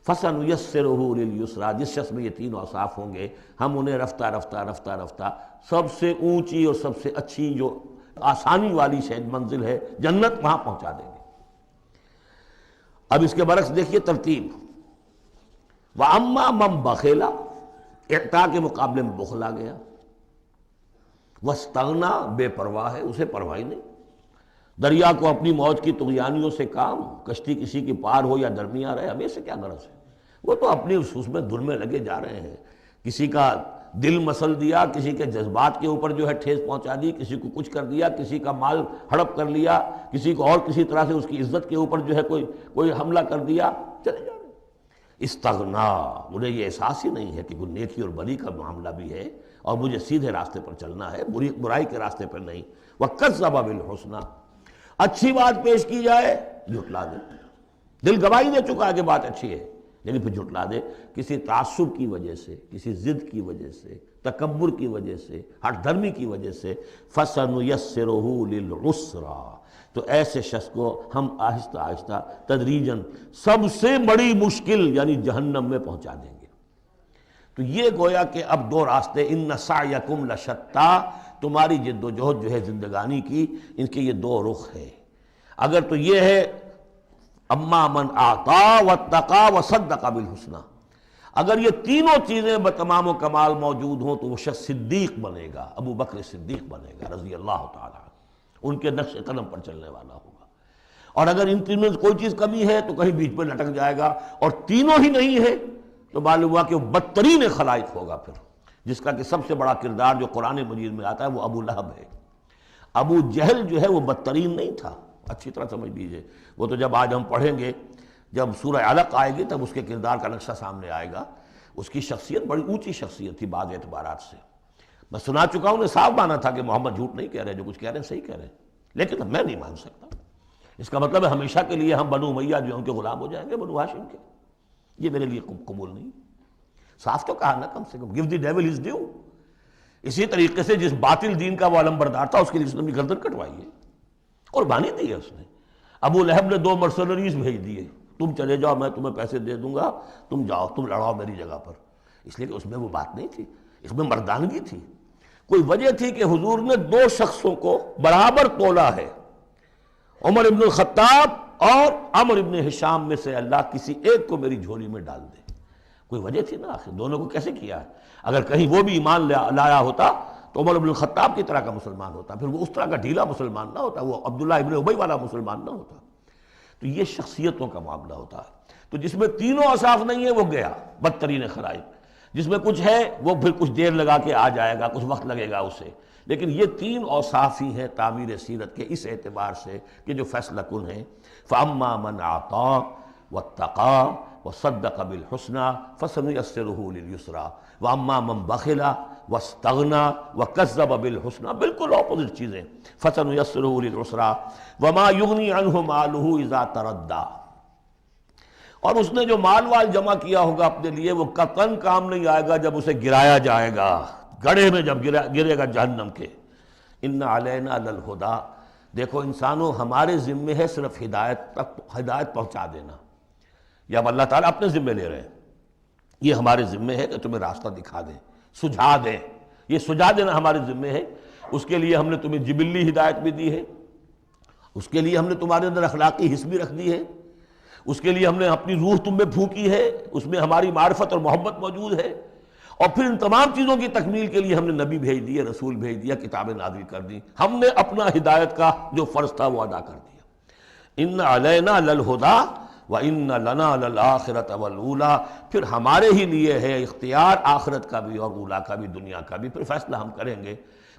فَسَنُيَسِّرُهُ لِلْيُسْرَىٰ، جس شخص میں یہ 3 اوصاف ہوں گے ہم انہیں رفتہ رفتہ رفتہ رفتہ سب سے اونچی اور سب سے اچھی جو آسانی والی شاید منزل ہے جنت، وہاں پہنچا دیں گے۔ اب اس کے برعکس دیکھیے ترتیب، وَأَمَّا مَن بَخِلَ، اعطاء کے مقابلے میں بخل آ گیا، واستغنا، بے پرواہ ہے، اسے پرواہ ہی نہیں۔ دریا کو اپنی موج کی طغیانیوں سے کام، کشتی کسی کی پار ہو یا درمیان رہے، ہمیں سے کیا غرض ہے؟ وہ تو اپنی اس میں دھن میں لگے جا رہے ہیں، کسی کا دل مسل دیا، کسی کے جذبات کے اوپر جو ہے ٹھیس پہنچا دی، کسی کو کچھ کر دیا، کسی کا مال ہڑپ کر لیا، کسی کو اور کسی طرح سے اس کی عزت کے اوپر جو ہے کوئی حملہ کر دیا، چلے جا رہے ہیں۔ استغنا، انہیں یہ احساس ہی نہیں ہے کہ کوئی نیکی اور بری کا معاملہ بھی ہے اور مجھے سیدھے راستے پر چلنا ہے، برائی کے راستے پر نہیں۔ وَكَذَّبَ بِالْحُسْنَىٰ، اچھی بات پیش کی جائے جھٹلا دے، دل گواہی دے چکا ہے کہ بات اچھی ہے لیکن پھر جھٹلا دے، کسی تعصب کی وجہ سے، کسی ضد کی وجہ سے، تکبر کی وجہ سے، ہٹ دھرمی کی وجہ سے، فَسَنُيَسِّرُهُ لِلْعُسْرَىٰ، تو ایسے شخص کو ہم آہستہ آہستہ تدریجاً سب سے بڑی مشکل یعنی جہنم میں پہنچا دیں گے۔ تو یہ گویا کہ اب دو راستے، اِنَّ سَعْيَكُمْ لَشَتَّىٰ، تمہاری جد و جہد جو ہے زندگانی کی، ان کے یہ دو رخ ہیں۔ اگر تو یہ ہے اما من اعطا واتقا وصدق بالحسنى، اگر یہ تینوں چیزیں بتمام و کمال موجود ہوں تو وہ شخص صدیق بنے گا، ابو بکر صدیق بنے گا رضی اللہ تعالیٰ عنہ، ان کے نقش قدم پر چلنے والا ہوگا۔ اور اگر ان تینوں میں کوئی چیز کمی ہے تو کہیں بیچ میں لٹک جائے گا، اور تینوں ہی نہیں ہے تو معلوم ہوا کہ وہ بدترین خلائق ہوگا پھر، جس کا کہ سب سے بڑا کردار جو قرآن مجید میں آتا ہے وہ ابو لہب ہے۔ ابو جہل جو ہے وہ بدترین نہیں تھا، اچھی طرح سمجھ لیجئے، وہ تو جب آج ہم پڑھیں گے، جب سورہ علق آئے گی تب اس کے کردار کا نقشہ سامنے آئے گا۔ اس کی شخصیت بڑی اونچی شخصیت تھی بعض اعتبارات سے، میں سنا چکا ہوں، نے صاف مانا تھا کہ محمد جھوٹ نہیں کہہ رہے، جو کچھ کہہ رہے ہیں صحیح کہہ رہے ہیں، لیکن میں نہیں مان سکتا۔ اس کا مطلب ہے ہمیشہ کے لیے ہم بنو امیہ جو ان کے غلام ہو جائیں گے، بنو ہاشم کے، یہ میرے لیے قبول نہیں۔ صاف تو کہا نا، کم سے کم give the devil his due۔ اسی طریقے سے جس باطل دین کا وہ علم بردار تھا اس کے لیے اس نے گردن کٹوائی ہے، قربانی دی ہے اس نے۔ ابو لہب نے 2 مرسنریز بھیج دیے، تم چلے جاؤ، میں تمہیں پیسے دے دوں گا، تم جاؤ، تم لڑاؤ میری جگہ پر، اس لیے کہ اس میں وہ بات نہیں تھی، اس میں مردانگی تھی۔ کوئی وجہ تھی کہ حضور نے 2 شخصوں کو برابر تولا ہے، عمر ابن الخطاب اور عمر ابن ہشام میں سے اللہ کسی ایک کو میری جھولی میں ڈال دے، کوئی وجہ تھی نا، آخر دونوں کو کیسے کیا ہے؟ اگر کہیں وہ بھی ایمان لایا ہوتا تو عمر ابن الخطاب کی طرح کا مسلمان ہوتا، پھر وہ اس طرح کا ڈھیلا مسلمان نہ ہوتا، وہ عبداللہ ابن ابی والا مسلمان نہ ہوتا۔ تو یہ شخصیتوں کا معاملہ ہوتا ہے، تو جس میں تینوں اوصاف نہیں ہے وہ گیا بدترین خلائق، جس میں کچھ ہے وہ پھر کچھ دیر لگا کے آ جائے گا، کچھ وقت لگے گا اسے، لیکن یہ 3 اوصاف ہی ہیں تعمیر سیرت کے اس اعتبار سے کہ جو فیصلہ کن ہیں۔ فَأَمَّا مَنْ أَعْطَىٰ وَاتَّقَىٰ وَصَدَّقَ بِالْحُسْنَىٰ فَسَنُيَسِّرُهُ لِلْيُسْرَىٰ وَأَمَّا مَنْ بَخِلَ وَاسْتَغْنَىٰ وَكَذَّبَ بِالْحُسْنَىٰ، بالکل اپوزٹ چیزیں، فَسَنُيَسِّرُهُ لِلْعُسْرَىٰ وَمَا يُغْنِي عَنْهُ مَالُهُ إِذَا تَرَدَّىٰ، اور اس نے جو مال جمع کیا ہوگا اپنے لیے وہ قطعاً کام نہیں آئے گا جب اسے گرایا جائے گا، گڑھے میں جب گرے گا جہنم کے۔ اِنَّ عَلَيْنَا لَلْهُدَىٰ، دیکھو انسانوں ہمارے ذمے ہے صرف ہدایت پہنچا دینا، یہ اب اللہ تعالیٰ اپنے ذمے لے رہے ہیں، یہ ہمارے ذمے ہے کہ تمہیں راستہ دکھا دیں، سجھا دیں، یہ سجھا دینا ہمارے ذمے ہے۔ اس کے لیے ہم نے تمہیں جبلی ہدایت بھی دی ہے، اس کے لیے ہم نے تمہارے اندر اخلاقی حس بھی رکھ دی ہے، اس کے لیے ہم نے اپنی روح تم میں پھونکی ہے، اس میں ہماری معرفت اور محبت موجود ہے، اور پھر ان تمام چیزوں کی تکمیل کے لیے ہم نے نبی بھیج دیے، رسول بھیج دیا، کتابیں نازل کر دی، ہم نے اپنا ہدایت کا جو فرض تھا وہ ادا کر دیا۔ ان علینا للہدیٰ وَإِنَّ لَنَا لَلْآخِرَةَ وَالْأُولَىٰ، پھر ہمارے ہی لیے ہے اختیار آخرت کا بھی اور اولا کا بھی، دنیا کا بھی، پھر فیصلہ ہم کریں گے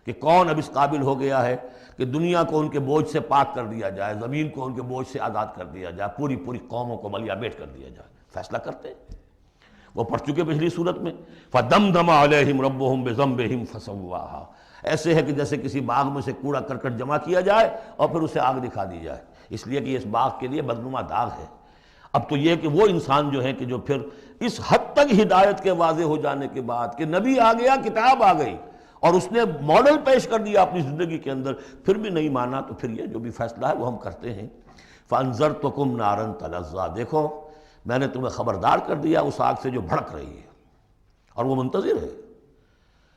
کہ کون اب اس قابل ہو گیا ہے کہ دنیا کو ان کے بوجھ سے پاک کر دیا جائے، زمین کو ان کے بوجھ سے آزاد کر دیا جائے، پوری قوموں کو ملیا بیٹ کر دیا جائے، فیصلہ کرتے ہیں۔ وہ پڑھ چکے پچھلی صورت میں، فَدَمْدَمَ عَلَيْهِمْ رَبُّهُمْ بِذَنبِهِمْ فَسَوَّاهَا، ایسے ہے کہ جیسے کسی باغ میں سے کوڑا کرکٹ جمع کیا جائے اور پھر اسے آگ دکھا دی جائے، اس لیے کہ اس باغ کے لیے بدنما داغ ہے۔ اب تو یہ کہ وہ انسان جو ہے کہ جو پھر اس حد تک ہدایت کے واضح ہو جانے کے بعد کہ نبی آ گیا، کتاب آ گئی اور اس نے ماڈل پیش کر دیا اپنی زندگی کے اندر، پھر بھی نہیں مانا، تو پھر یہ جو بھی فیصلہ ہے وہ ہم کرتے ہیں۔ فَأَنذَرْتُكُمْ نَارًا تَلَظَّىٰ، دیکھو میں نے تمہیں خبردار کر دیا اس آگ سے جو بھڑک رہی ہے اور وہ منتظر ہے۔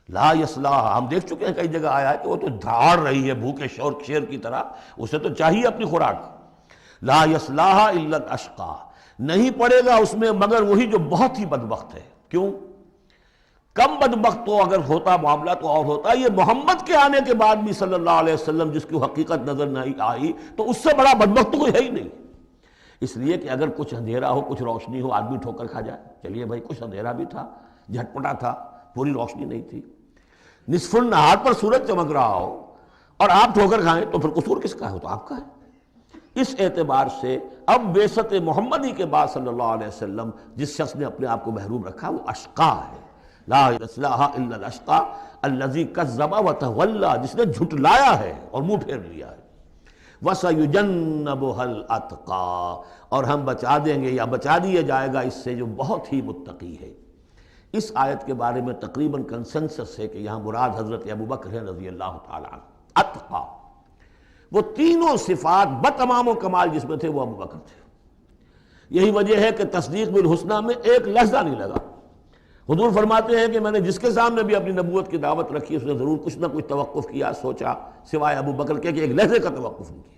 لا یصلاھا، ہم دیکھ چکے ہیں کئی جگہ آیا ہے کہ وہ تو دھاڑ رہی ہے بھوکے شیر کی طرح، اسے تو چاہیے اپنی خوراک۔ لا یصلاھا الا الاشقیٰ، نہیں پڑے گا اس میں مگر وہی جو بہت ہی بدبخت ہے۔ کیوں؟ کم بدبخت تو اگر ہوتا معاملہ تو اور ہوتا، یہ محمد کے آنے کے بعد بھی صلی اللہ علیہ وسلم جس کی حقیقت نظر نہیں آئی تو اس سے بڑا بدبخت تو کوئی ہے ہی نہیں۔ اس لیے کہ اگر کچھ اندھیرا ہو کچھ روشنی ہو آدمی ٹھوکر کھا جائے، چلیے بھائی کچھ اندھیرا بھی تھا، جھٹپٹا تھا، پوری روشنی نہیں تھی، نصف النہار پر سورج چمک رہا ہو اور آپ ٹھوکر کھائیں تو پھر قصور کس کا ہے؟ تو آپ کا ہے۔ اس اعتبار سے اب بعثت محمدی کے بعد صلی اللہ علیہ وسلم جس شخص نے اپنے آپ کو محروم رکھا وہ اشقا ہے، لا الہ الا الاشقا الذی کذب وتولی، جس نے جھٹلایا ہے اور منہ پھیر لیا ہے۔ وَسَيُجَنَّبُهَا الْأَتْقَى، اور ہم بچا دیں گے یا بچا دیا جائے گا اس سے جو بہت ہی متقی ہے۔ اس آیت کے بارے میں تقریباً کنسنسس ہے کہ یہاں مراد حضرت ابوبکر ہیں رضی اللہ تعالیٰ عنہ۔ اتقا، وہ تینوں صفات بتمام و کمال جس میں تھے وہ ابوبکر تھے۔ یہی وجہ ہے کہ تصدیق بالحسنہ میں ایک لحظہ نہیں لگا۔ حضور فرماتے ہیں کہ میں نے جس کے سامنے بھی اپنی نبوت کی دعوت رکھی اس نے ضرور کچھ نہ کچھ توقف کیا، سوچا، سوائے ابوبکر کے کہ ایک لحظے کا توقف نہیں کیا۔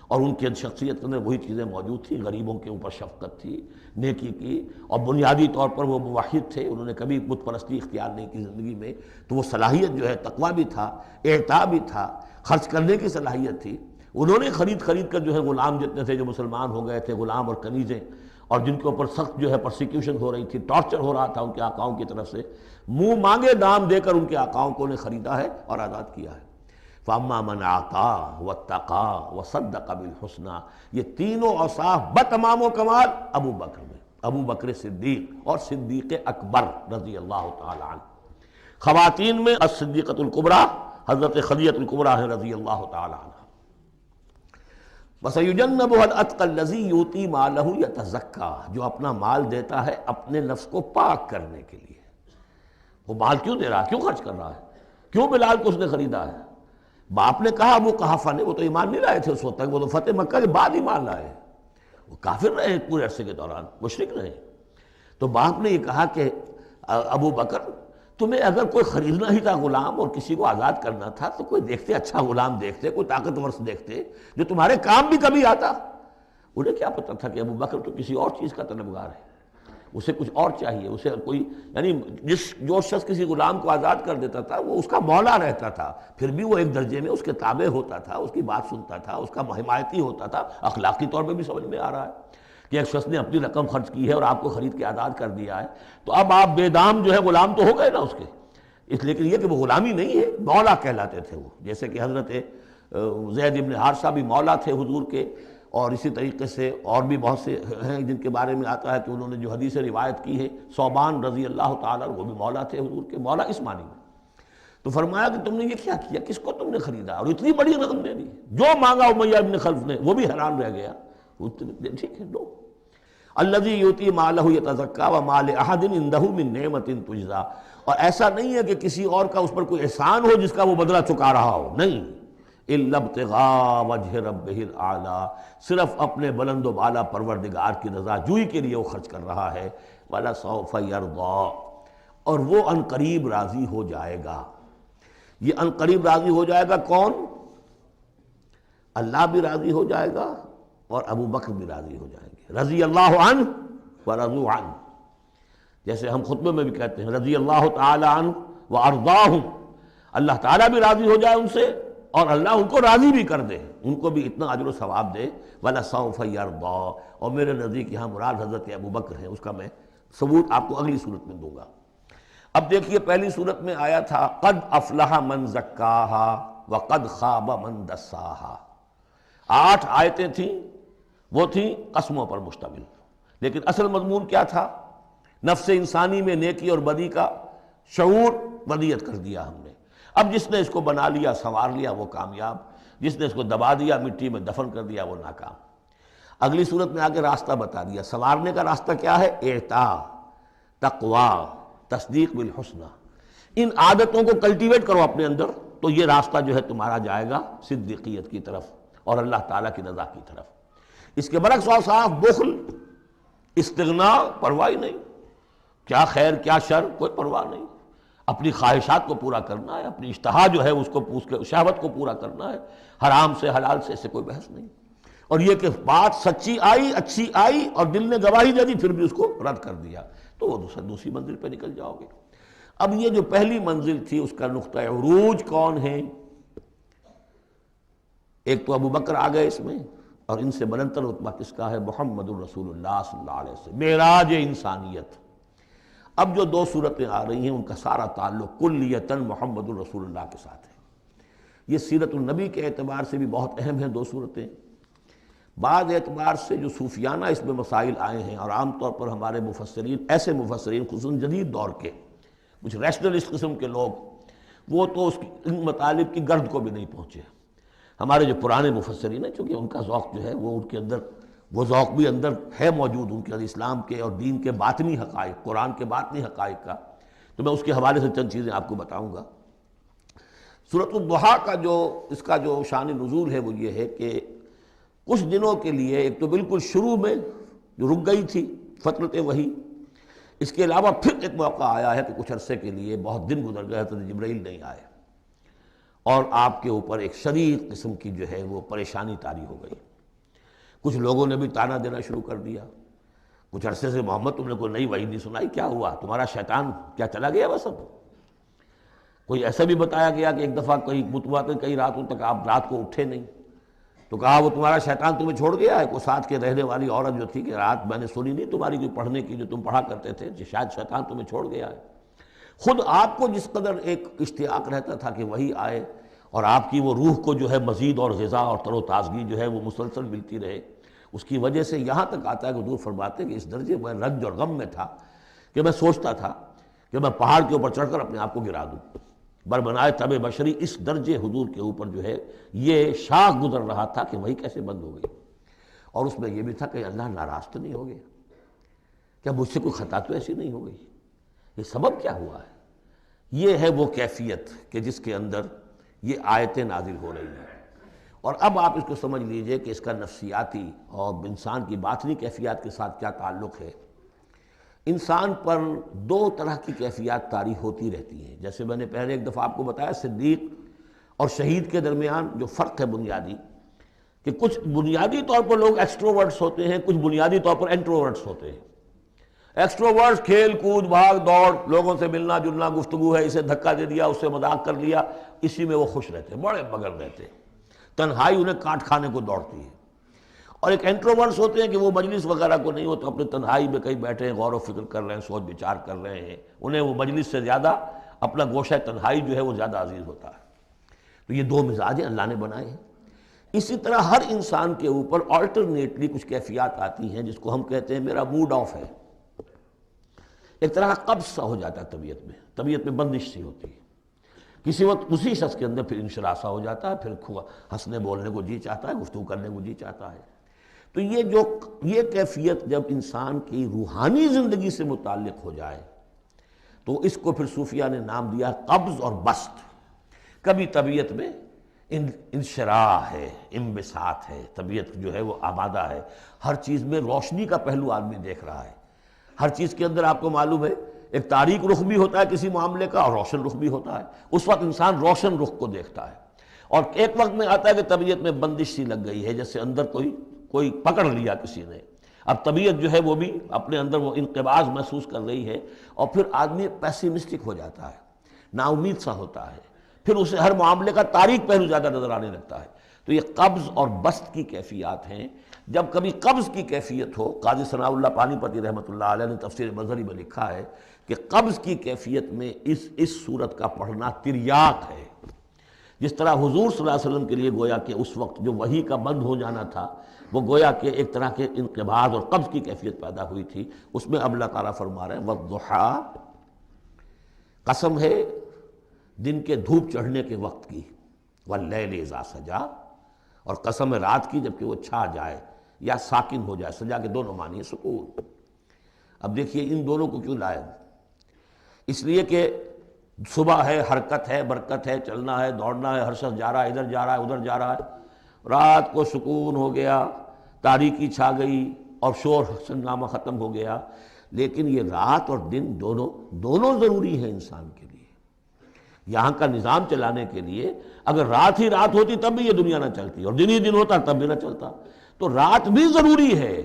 اور ان کی شخصیت میں وہی چیزیں موجود تھیں، غریبوں کے اوپر شفقت تھی، نیکی کی، اور بنیادی طور پر وہ موحد تھے، انہوں نے کبھی بت پرستی اختیار نہیں کی زندگی میں، تو وہ صلاحیت جو ہے تقویٰ بھی تھا، اعطاء بھی تھا، خرچ کرنے کی صلاحیت تھی۔ انہوں نے خرید کر جو ہے غلام جتنے تھے جو مسلمان ہو گئے تھے، غلام اور کنیزیں، اور جن کے اوپر سخت جو ہے پرسیکیوشن ہو رہی تھی، ٹارچر ہو رہا تھا ان کے آقاؤں کی طرف سے، منہ مانگے دام دے کر ان کے آقاؤں کو نے خریدا ہے اور آزاد کیا ہے۔ فَأَمَّا مَنْ أَعْطَىٰ وَاتَّقَىٰ وَصَدَّقَ بِالْحُسْنَىٰ، یہ تینوں اوصاف بتمام و کمال ابو بکر میں، ابو بکر صدیق اور صدیق اکبر رضی اللہ تعالی عنہ۔ خواتین میں الصدیقۃ الکبریٰ حضرت خدیجہ الکبریٰ ہیں رضی اللہ تعالی عنہ۔ وَسَيُجَنَّبُهَا الْأَتْقَى الَّذِي يُؤْتِي مَالَهُ يَتَزَكَّىٰ، جو اپنا مال دیتا ہے اپنے نفس کو پاک کرنے کے لیے۔ وہ مال کیوں دے رہا ہے؟ کیوں خرچ کر رہا ہے؟ کیوں بلال کو اس نے خریدا ہے؟ باپ نے کہا ابو قحافہ نے، وہ تو ایمان نہیں لائے تھے اس وقت تک، وہ تو فتح مکہ کے بعد ایمان لائے، وہ کافر رہے پورے عرصے کے دوران، مشرک رہے۔ تو باپ نے یہ کہا کہ ابو بکر تمہیں اگر کوئی خریدنا ہی تھا غلام اور کسی کو آزاد کرنا تھا تو کوئی دیکھتے اچھا غلام دیکھتے، کوئی طاقتور سے دیکھتے جو تمہارے کام بھی کبھی آتا۔ انہیں کیا پتہ تھا کہ ابو بکر تو کسی اور چیز کا طلبگار ہے، اسے کچھ اور چاہیے، اسے کوئی، یعنی جو شخص کسی غلام کو آزاد کر دیتا تھا وہ اس کا مولا رہتا تھا، پھر بھی وہ ایک درجے میں اس کے تابع ہوتا تھا، اس کی بات سنتا تھا، اس کا حمایتی ہوتا تھا۔ اخلاقی طور پہ بھی سمجھ میں آ رہا ہے کہ ایک شخص نے اپنی رقم خرچ کی ہے اور آپ کو خرید کے آزاد کر دیا ہے تو اب آپ بے دام جو ہے غلام تو ہو گئے نا اس کے، اس لیے کہ یہ کہ وہ غلامی نہیں ہے، مولا کہلاتے تھے وہ، جیسے کہ حضرت زید ابن حارثہ بھی مولا تھے حضور کے، اور اسی طریقے سے اور بھی بہت سے ہیں جن کے بارے میں آتا ہے کہ انہوں نے جو حدیث روایت کی ہے، صوبان رضی اللہ تعالیٰ وہ بھی مولا تھے حضور کے، مولا اس معنی میں۔ تو فرمایا کہ تم نے یہ کیا کیا، کس کو تم نے خریدا اور اتنی بڑی رقم دے دی؟ جو مانگا امیہ ابن خلف نے وہ بھی حیران رہ گیا، ٹھیک ہے دو۔ الذی یؤتی مالہ یتزکیٰ وما لأحد عندہ من نعمت تجزیٰ، اور ایسا نہیں ہے کہ کسی اور کا اس پر کوئی احسان ہو جس کا وہ بدلہ چکا رہا ہو، نہیں، الا ابتغاء وجہ ربہ الاعلیٰ، صرف اپنے بلند و بالا پروردگار کی رضا جوئی کے لیے وہ خرچ کر رہا ہے۔ وَلَسَوْفَ يَرْضَىٰ، اور وہ عنقریب راضی ہو جائے گا۔ یہ عنقریب راضی ہو جائے گا کون؟ اللہ بھی راضی ہو جائے گا اور ابو بکر بھی راضی ہو جائیں گے، رضی اللہ عنہ ورضوا عنہ، جیسے ہم خطبے میں بھی کہتے ہیں رضی اللہ تعالی عنہ وارضاہم، اللہ تعالیٰ بھی راضی ہو جائے ان سے اور اللہ ان کو راضی بھی کر دے، ان کو بھی اتنا اجر و ثواب دے۔ وَلَسَوْفَ يَرْضَىٰ، اور میرے نزدیک یہاں مراد حضرت ابو بکر ہیں، اس کا میں ثبوت آپ کو اگلی صورت میں دوں گا۔ اب دیکھیے پہلی صورت میں آیا تھا قد افلح من زکاہا وقد خواب من دساہا، 8 آیتیں تھیں، وہ تھیں قسموں پر مشتمل، لیکن اصل مضمون کیا تھا؟ نفس انسانی میں نیکی اور بدی کا شعور ودیت کر دیا ہم نے۔ اب جس نے اس کو بنا لیا، سنوار لیا، وہ کامیاب، جس نے اس کو دبا دیا، مٹی میں دفن کر دیا، وہ ناکام۔ اگلی صورت میں آگے راستہ بتا دیا، سنوارنے کا راستہ کیا ہے؟ اعطاء، تقویٰ، تصدیق بالحسنہ، ان عادتوں کو کلٹیویٹ کرو اپنے اندر تو یہ راستہ جو ہے تمہارا جائے گا صدیقیت کی طرف اور اللہ تعالیٰ کی رضا کی طرف۔ اس کے برعکس صاف بخل، استغنا، پرواہ نہیں، کیا خیر کیا شر کوئی پرواہ نہیں، اپنی خواہشات کو پورا کرنا ہے، اپنی اشتہا جو ہے اس کو پوچھ کے شہوت کو پورا کرنا ہے، حرام سے حلال سے، اس سے کوئی بحث نہیں۔ اور یہ کہ بات سچی آئی، اچھی آئی اور دل نے گواہی دے دی پھر بھی اس کو رد کر دیا تو وہ دوسری منزل پہ نکل جاؤ گے۔ اب یہ جو پہلی منزل تھی اس کا نقطہ عروج کون ہے؟ ایک تو ابو بکر آ گئے اس میں، اور ان سے بلندتر رتبہ کس کا ہے؟ محمد الرسول اللہ صلی اللہ علیہ وسلم، معراج انسانیت۔ اب جو دو صورتیں آ رہی ہیں ان کا سارا تعلق کلیتاً محمد الرسول اللہ کے ساتھ ہے۔ یہ سیرت النبی کے اعتبار سے بھی بہت اہم ہیں دو صورتیں۔ بعض اعتبار سے جو صوفیانہ اس میں مسائل آئے ہیں، اور عام طور پر ہمارے مفسرین، ایسے مفسرین خصوصاً جدید دور کے کچھ ریشنلسٹ قسم کے لوگ، وہ تو ان مطالب کی گرد کو بھی نہیں پہنچے۔ ہمارے جو پرانے مفسرین ہیں، چونکہ ان کا ذوق جو ہے وہ ان کے اندر، وہ ذوق بھی اندر ہے موجود ان کے اندر، اسلام کے اور دین کے باطنی حقائق، قرآن کے باطنی حقائق کا، تو میں اس کے حوالے سے چند چیزیں آپ کو بتاؤں گا۔ سورۃ الضحیٰ کا جو اس کا جو شان نزول ہے وہ یہ ہے کہ کچھ دنوں کے لیے، ایک تو بالکل شروع میں جو رک گئی تھی فترت وحی، اس کے علاوہ پھر ایک موقع آیا ہے کہ کچھ عرصے کے لیے بہت دن گزر گئے حضرت جبرائیل نہیں آئے، اور آپ کے اوپر ایک شدید قسم کی جو ہے وہ پریشانی طاری ہو گئی۔ کچھ لوگوں نے بھی طعنہ دینا شروع کر دیا، کچھ عرصے سے محمد تم نے کوئی نئی وحی نہیں سنائی، کیا ہوا تمہارا شیطان کیا چلا گیا بس اب؟ کوئی ایسا بھی بتایا گیا کہ ایک دفعہ کئی راتوں تک آپ رات کو اٹھے نہیں، تو کہا وہ تمہارا شیطان تمہیں چھوڑ گیا ہے۔ کوئی ساتھ کے رہنے والی عورت جو تھی کہ رات میں نے سنی نہیں تمہاری کوئی پڑھنے کی جو تم پڑھا کرتے تھے، کہ شاید شیطان تمہیں چھوڑ گیا ہے۔ خود آپ کو جس قدر ایک اشتیاق رہتا تھا کہ وہی آئے اور آپ کی وہ روح کو جو ہے مزید اور غذا اور تر و تازگی جو ہے وہ مسلسل ملتی رہے، اس کی وجہ سے یہاں تک آتا ہے کہ حضور فرماتے ہیں کہ اس درجے میں رنج اور غم میں تھا کہ میں سوچتا تھا کہ میں پہاڑ کے اوپر چڑھ کر اپنے آپ کو گرا دوں۔ بربنائے طب بشری، اس درجے حضور کے اوپر جو ہے یہ شاخ گزر رہا تھا کہ وہی کیسے بند ہو گئی۔ اور اس میں یہ بھی تھا کہ اللہ ناراض تو نہیں ہو گیا، کیا مجھ سے کوئی خطا تو ایسی نہیں ہو گئی، یہ سبب کیا ہوا ہے؟ یہ ہے وہ کیفیت کہ جس کے اندر یہ آیتیں نازل ہو رہی ہیں۔ اور اب آپ اس کو سمجھ لیجئے کہ اس کا نفسیاتی اور انسان کی باطنی کیفیات کے ساتھ کیا تعلق ہے۔ انسان پر دو طرح کی کیفیات طاری ہوتی رہتی ہیں، جیسے میں نے پہلے ایک دفعہ آپ کو بتایا صدیق اور شہید کے درمیان جو فرق ہے بنیادی، کہ کچھ بنیادی طور پر لوگ ایکسٹروورٹس ہوتے ہیں، کچھ بنیادی طور پر انٹروورٹس ہوتے ہیں۔ ایکسٹروورٹس کھیل کود بھاگ دوڑ، لوگوں سے ملنا جلنا، گفتگو ہے، اسے دھکا دے دیا، اس سے مذاق کر لیا، اسی میں وہ خوش رہتے ہیں، بڑے مگن رہتے ہیں، تنہائی انہیں کاٹ کھانے کو دوڑتی ہے۔ اور ایک انٹروورٹس ہوتے ہیں کہ وہ مجلس وغیرہ کو نہیں ہوتا، اپنے تنہائی میں کہیں بیٹھے ہیں، غور و فکر کر رہے ہیں، سوچ بچار کر رہے ہیں، انہیں وہ مجلس سے زیادہ اپنا گوشہ تنہائی جو ہے وہ زیادہ عزیز ہوتا ہے۔ تو یہ دو مزاج اللہ نے بنائے ہیں۔ اسی طرح ہر انسان کے اوپر آلٹرنیٹلی کچھ کیفیات آتی ہیں جس کو ہم کہتے ہیں میرا موڈ آف ہے، ایک طرح کا قبض سا ہو جاتا ہے، طبیعت میں بندش سی ہوتی ہے، کسی وقت اسی شخص کے اندر پھر انشراح سا ہو جاتا ہے، پھر ہنسنے بولنے کو جی چاہتا ہے، گفتگو کرنے کو جی چاہتا ہے۔ تو یہ کیفیت جب انسان کی روحانی زندگی سے متعلق ہو جائے تو اس کو پھر صوفیہ نے نام دیا قبض اور بسط۔ کبھی طبیعت میں انشراح ہے، انبساط ہے، طبیعت جو ہے وہ آمادہ ہے، ہر چیز میں روشنی کا پہلو آدمی دیکھ رہا ہے، ہر چیز کے اندر آپ کو معلوم ہے ایک تاریک رخ بھی ہوتا ہے کسی معاملے کا اور روشن رخ بھی ہوتا ہے، اس وقت انسان روشن رخ کو دیکھتا ہے۔ اور ایک وقت میں آتا ہے کہ طبیعت میں بندش سی لگ گئی ہے، جیسے اندر کوئی پکڑ لیا کسی نے، اب طبیعت جو ہے وہ بھی اپنے اندر وہ انقباض محسوس کر رہی ہے، اور پھر آدمی پیسیمسٹک ہو جاتا ہے، نا امید سا ہوتا ہے، پھر اسے ہر معاملے کا تاریک پہلو زیادہ نظر آنے لگتا ہے۔ تو یہ قبض اور بسط کی کیفیات ہیں۔ جب کبھی قبض کی کیفیت ہو، قاضی ثناء اللہ پانی پتی رحمۃ اللہ علیہ نے تفسیر مظہری میں لکھا ہے کہ قبض کی کیفیت میں اس صورت کا پڑھنا تریاق ہے، جس طرح حضور صلی اللہ علیہ وسلم کے لیے گویا کہ اس وقت جو وحی کا بند ہو جانا تھا وہ گویا کہ ایک طرح کے انقباض اور قبض کی کیفیت پیدا ہوئی تھی، اس میں اب اللہ تعالیٰ فرما رہے ہیں والضحیٰ، قسم ہے دن کے دھوپ چڑھنے کے وقت کی، واللیل اذا سجا، اور قسم ہے رات کی جبکہ وہ چھا جائے یا ساکن ہو جائے، سجا کے دونوں معنی ہے سکون۔ اب دیکھیے ان دونوں کو کیوں لائے، اس لیے کہ صبح ہے، حرکت ہے، برکت ہے، چلنا ہے، دوڑنا ہے، ہر شخص جا رہا ہے، ادھر جا رہا ہے ادھر جا رہا ہے، رات کو سکون ہو گیا، تاریکی چھا گئی اور شور ہنگامہ ختم ہو گیا۔ لیکن یہ رات اور دن دونوں ضروری ہیں انسان کے لیے، یہاں کا نظام چلانے کے لیے۔ اگر رات ہی رات ہوتی تب بھی یہ دنیا نہ چلتی، اور دن ہی دن ہوتا تب بھی نہ چلتا، تو رات بھی ضروری ہے۔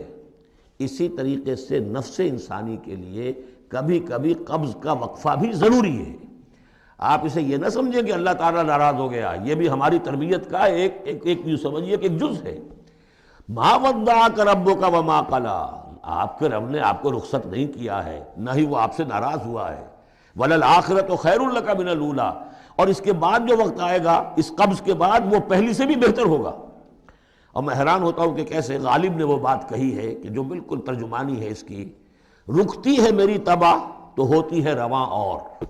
اسی طریقے سے نفس انسانی کے لیے کبھی کبھی قبض کا وقفہ بھی ضروری ہے۔ آپ اسے یہ نہ سمجھیں کہ اللہ تعالیٰ ناراض ہو گیا، یہ بھی ہماری تربیت کا ایک یوں سمجھیے کہ ایک جز ہے۔ ما ودعک ربک وما قلی، آپ کے رب نے آپ کو رخصت نہیں کیا ہے، نہ ہی وہ آپ سے ناراض ہوا ہے۔ وللآخرۃ خیر لک من الاولی، اور اس کے بعد جو وقت آئے گا اس قبض کے بعد وہ پہلی سے بھی بہتر ہوگا۔ اور میں حیران ہوتا ہوں کہ کیسے غالب نے وہ بات کہی ہے کہ جو بالکل ترجمانی ہے اس کی، رکتی ہے میری تباہ تو ہوتی ہے رواں اور،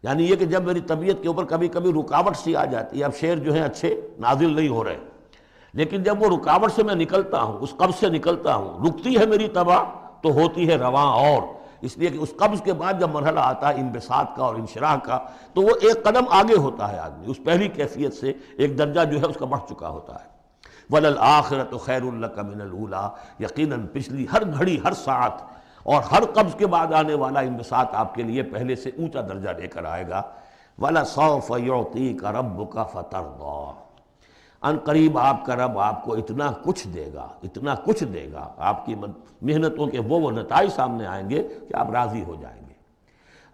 یعنی یہ کہ جب میری طبیعت کے اوپر کبھی کبھی رکاوٹ سی آ جاتی ہے، اب شعر جو ہیں اچھے نازل نہیں ہو رہے، لیکن جب وہ رکاوٹ سے میں نکلتا ہوں، اس قبض سے نکلتا ہوں، رکتی ہے میری تباہ تو ہوتی ہے رواں اور، اس لیے کہ اس قبض کے بعد جب مرحلہ آتا ہے انبساط کا اور انشراح کا تو وہ ایک قدم آگے ہوتا ہے، آدمی اس پہلی کیفیت سے ایک درجہ جو ہے اس کا بڑھ چکا ہوتا ہے۔ وَلَلْآخِرَةُ خَيْرٌ لَكَ مِنَ الْأُولَىٰ، یقیناً پچھلی ہر گھڑی، ہر ساعت اور ہر قبض کے بعد آنے والا انبساط آپ کے لیے پہلے سے اونچا درجہ لے کر آئے گا۔ وَلَسَوْفَ يُعْطِيكَ رَبُّكَ فَتَرْضَىٰ، ان قریب آپ کا رب آپ کو اتنا کچھ دے گا، اتنا کچھ دے گا، آپ کی محنتوں کے وہ نتائج سامنے آئیں گے کہ آپ راضی ہو جائیں گے۔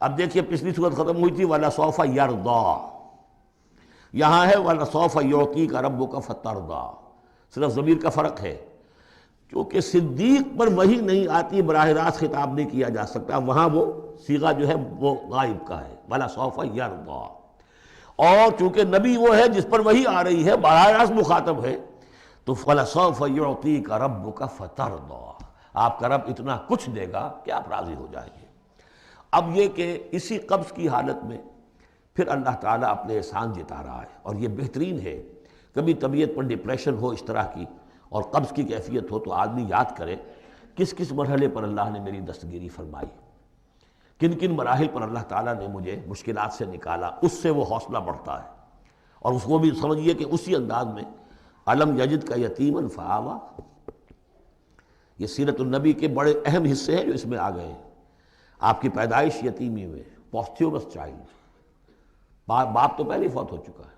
اب دیکھیے پچھلی صورت ختم ہوئی تھی وَلَسَوْفَ يَرْضَىٰ، یہاں ہے وَلَسَوْفَ يُعْطِيكَ رَبُّكَ فَتَرْضَىٰ، صرف ضمیر کا فرق ہے، کیونکہ صدیق پر وحی نہیں آتی، براہ راست خطاب نہیں کیا جا سکتا، وہاں وہ صیغہ جو ہے وہ غائب کا ہے وَلَسَوْفَ يَرْضَىٰ، اور چونکہ نبی وہ ہے جس پر وحی آ رہی ہے، براہ راست مخاطب ہے، تو وَلَسَوْفَ يُعْطِيكَ رَبُّكَ فَتَرْضَىٰ، آپ کا رب اتنا کچھ دے گا کہ آپ راضی ہو جائیں گے۔ اب یہ کہ اسی قبض کی حالت میں پھر اللہ تعالیٰ اپنے احسان جتا رہا ہے، اور یہ بہترین ہے۔ کبھی طبیعت پر ڈپریشن ہو اس طرح کی اور قبض کی کیفیت ہو تو آدمی یاد کرے کس کس مرحلے پر اللہ نے میری دستگیری فرمائی، کن کن مراحل پر اللہ تعالیٰ نے مجھے مشکلات سے نکالا، اس سے وہ حوصلہ بڑھتا ہے۔ اور اس کو بھی سمجھیے کہ اسی انداز میں الم یجد کا یتیماً فآویٰ، یہ سیرت النبی کے بڑے اہم حصے ہیں جو اس میں آ گئے ہیں۔ آپ کی پیدائش یتیمی میں، پوسٹیومس چائلڈ، باپ تو پہلے فوت ہو چکا ہے،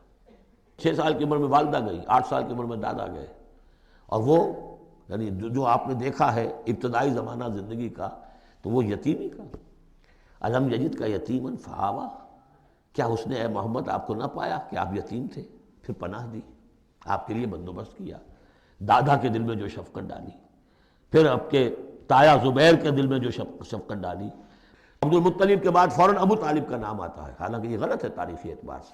6 سال کی عمر میں والدہ گئی، 8 سال کی عمر میں دادا گئے، اور وہ یعنی جو آپ نے دیکھا ہے ابتدائی زمانہ زندگی کا تو وہ یتیمی کا۔ الم یجد کا یتیماً فآویٰ، کیا اس نے اے محمد آپ کو نہ پایا کہ آپ یتیم تھے، پھر پناہ دی، آپ کے لیے بندوبست کیا، دادا کے دل میں جو شفقت ڈالی، پھر آپ کے تایا زبیر کے دل میں جو شفقت ڈالی۔ عبد المطلب کے بعد فوراً ابو طالب کا نام آتا ہے، حالانکہ یہ غلط ہے تاریخی اعتبار سے۔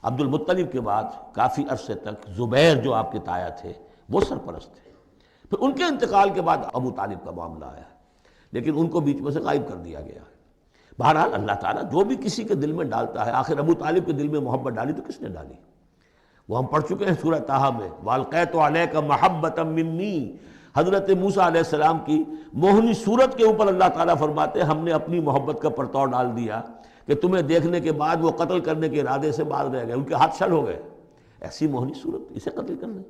عبد المطلب کے بعد کافی عرصے تک زبیر جو آپ کے تایا تھے وہ سرپرست تھے، پھر ان کے انتقال کے بعد ابو طالب کا معاملہ آیا، لیکن ان کو بیچ میں سے غائب کر دیا گیا ہے۔ بہرحال اللہ تعالیٰ جو بھی کسی کے دل میں ڈالتا ہے، آخر ابو طالب کے دل میں محبت ڈالی تو کس نے ڈالی؟ وہ ہم پڑھ چکے ہیں سورہ طٰہٰ میں، وَأَلْقَيْتُ عَلَيْكَ مَحَبَّةً مِّنِّي، حضرت موسیٰ علیہ السلام کی موہنی صورت کے اوپر اللہ تعالیٰ فرماتے ہیں ہم نے اپنی محبت کا پرتو ڈال دیا کہ تمہیں دیکھنے کے بعد وہ قتل کرنے کے ارادے سے باز رہ گئے، ان کے ہاتھ شل ہو گئے، ایسی موہنی صورت اسے قتل کر لیں۔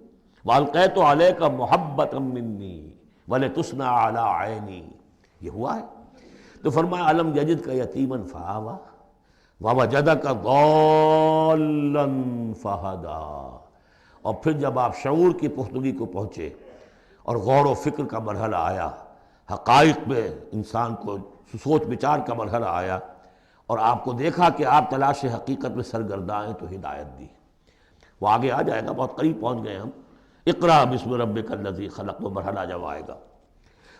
وَأَلْقَيْتُ عَلَيْكَ مَحَبَّةً مِّنِّي وَلِتُصْنَعَ عَلَىٰ عَيْنِي، یہ ہوا ہے۔ تو فرمایا الم یجد کا یتیماً فآویٰ ووجدک ضالاً فہدیٰ، اور پھر جب آپ شعور کی پختگی کو پہنچے اور غور و فکر کا مرحلہ آیا، حقائق میں انسان کو سوچ بچار کا مرحلہ آیا، اور آپ کو دیکھا کہ آپ تلاش حقیقت میں سرگرداں ہیں تو ہدایت دی۔ وہ آگے آ جائے گا، بہت قریب پہنچ گئے ہم، اقرأ بسم ربک الذی خلق، وہ مرحلہ جب آئے گا۔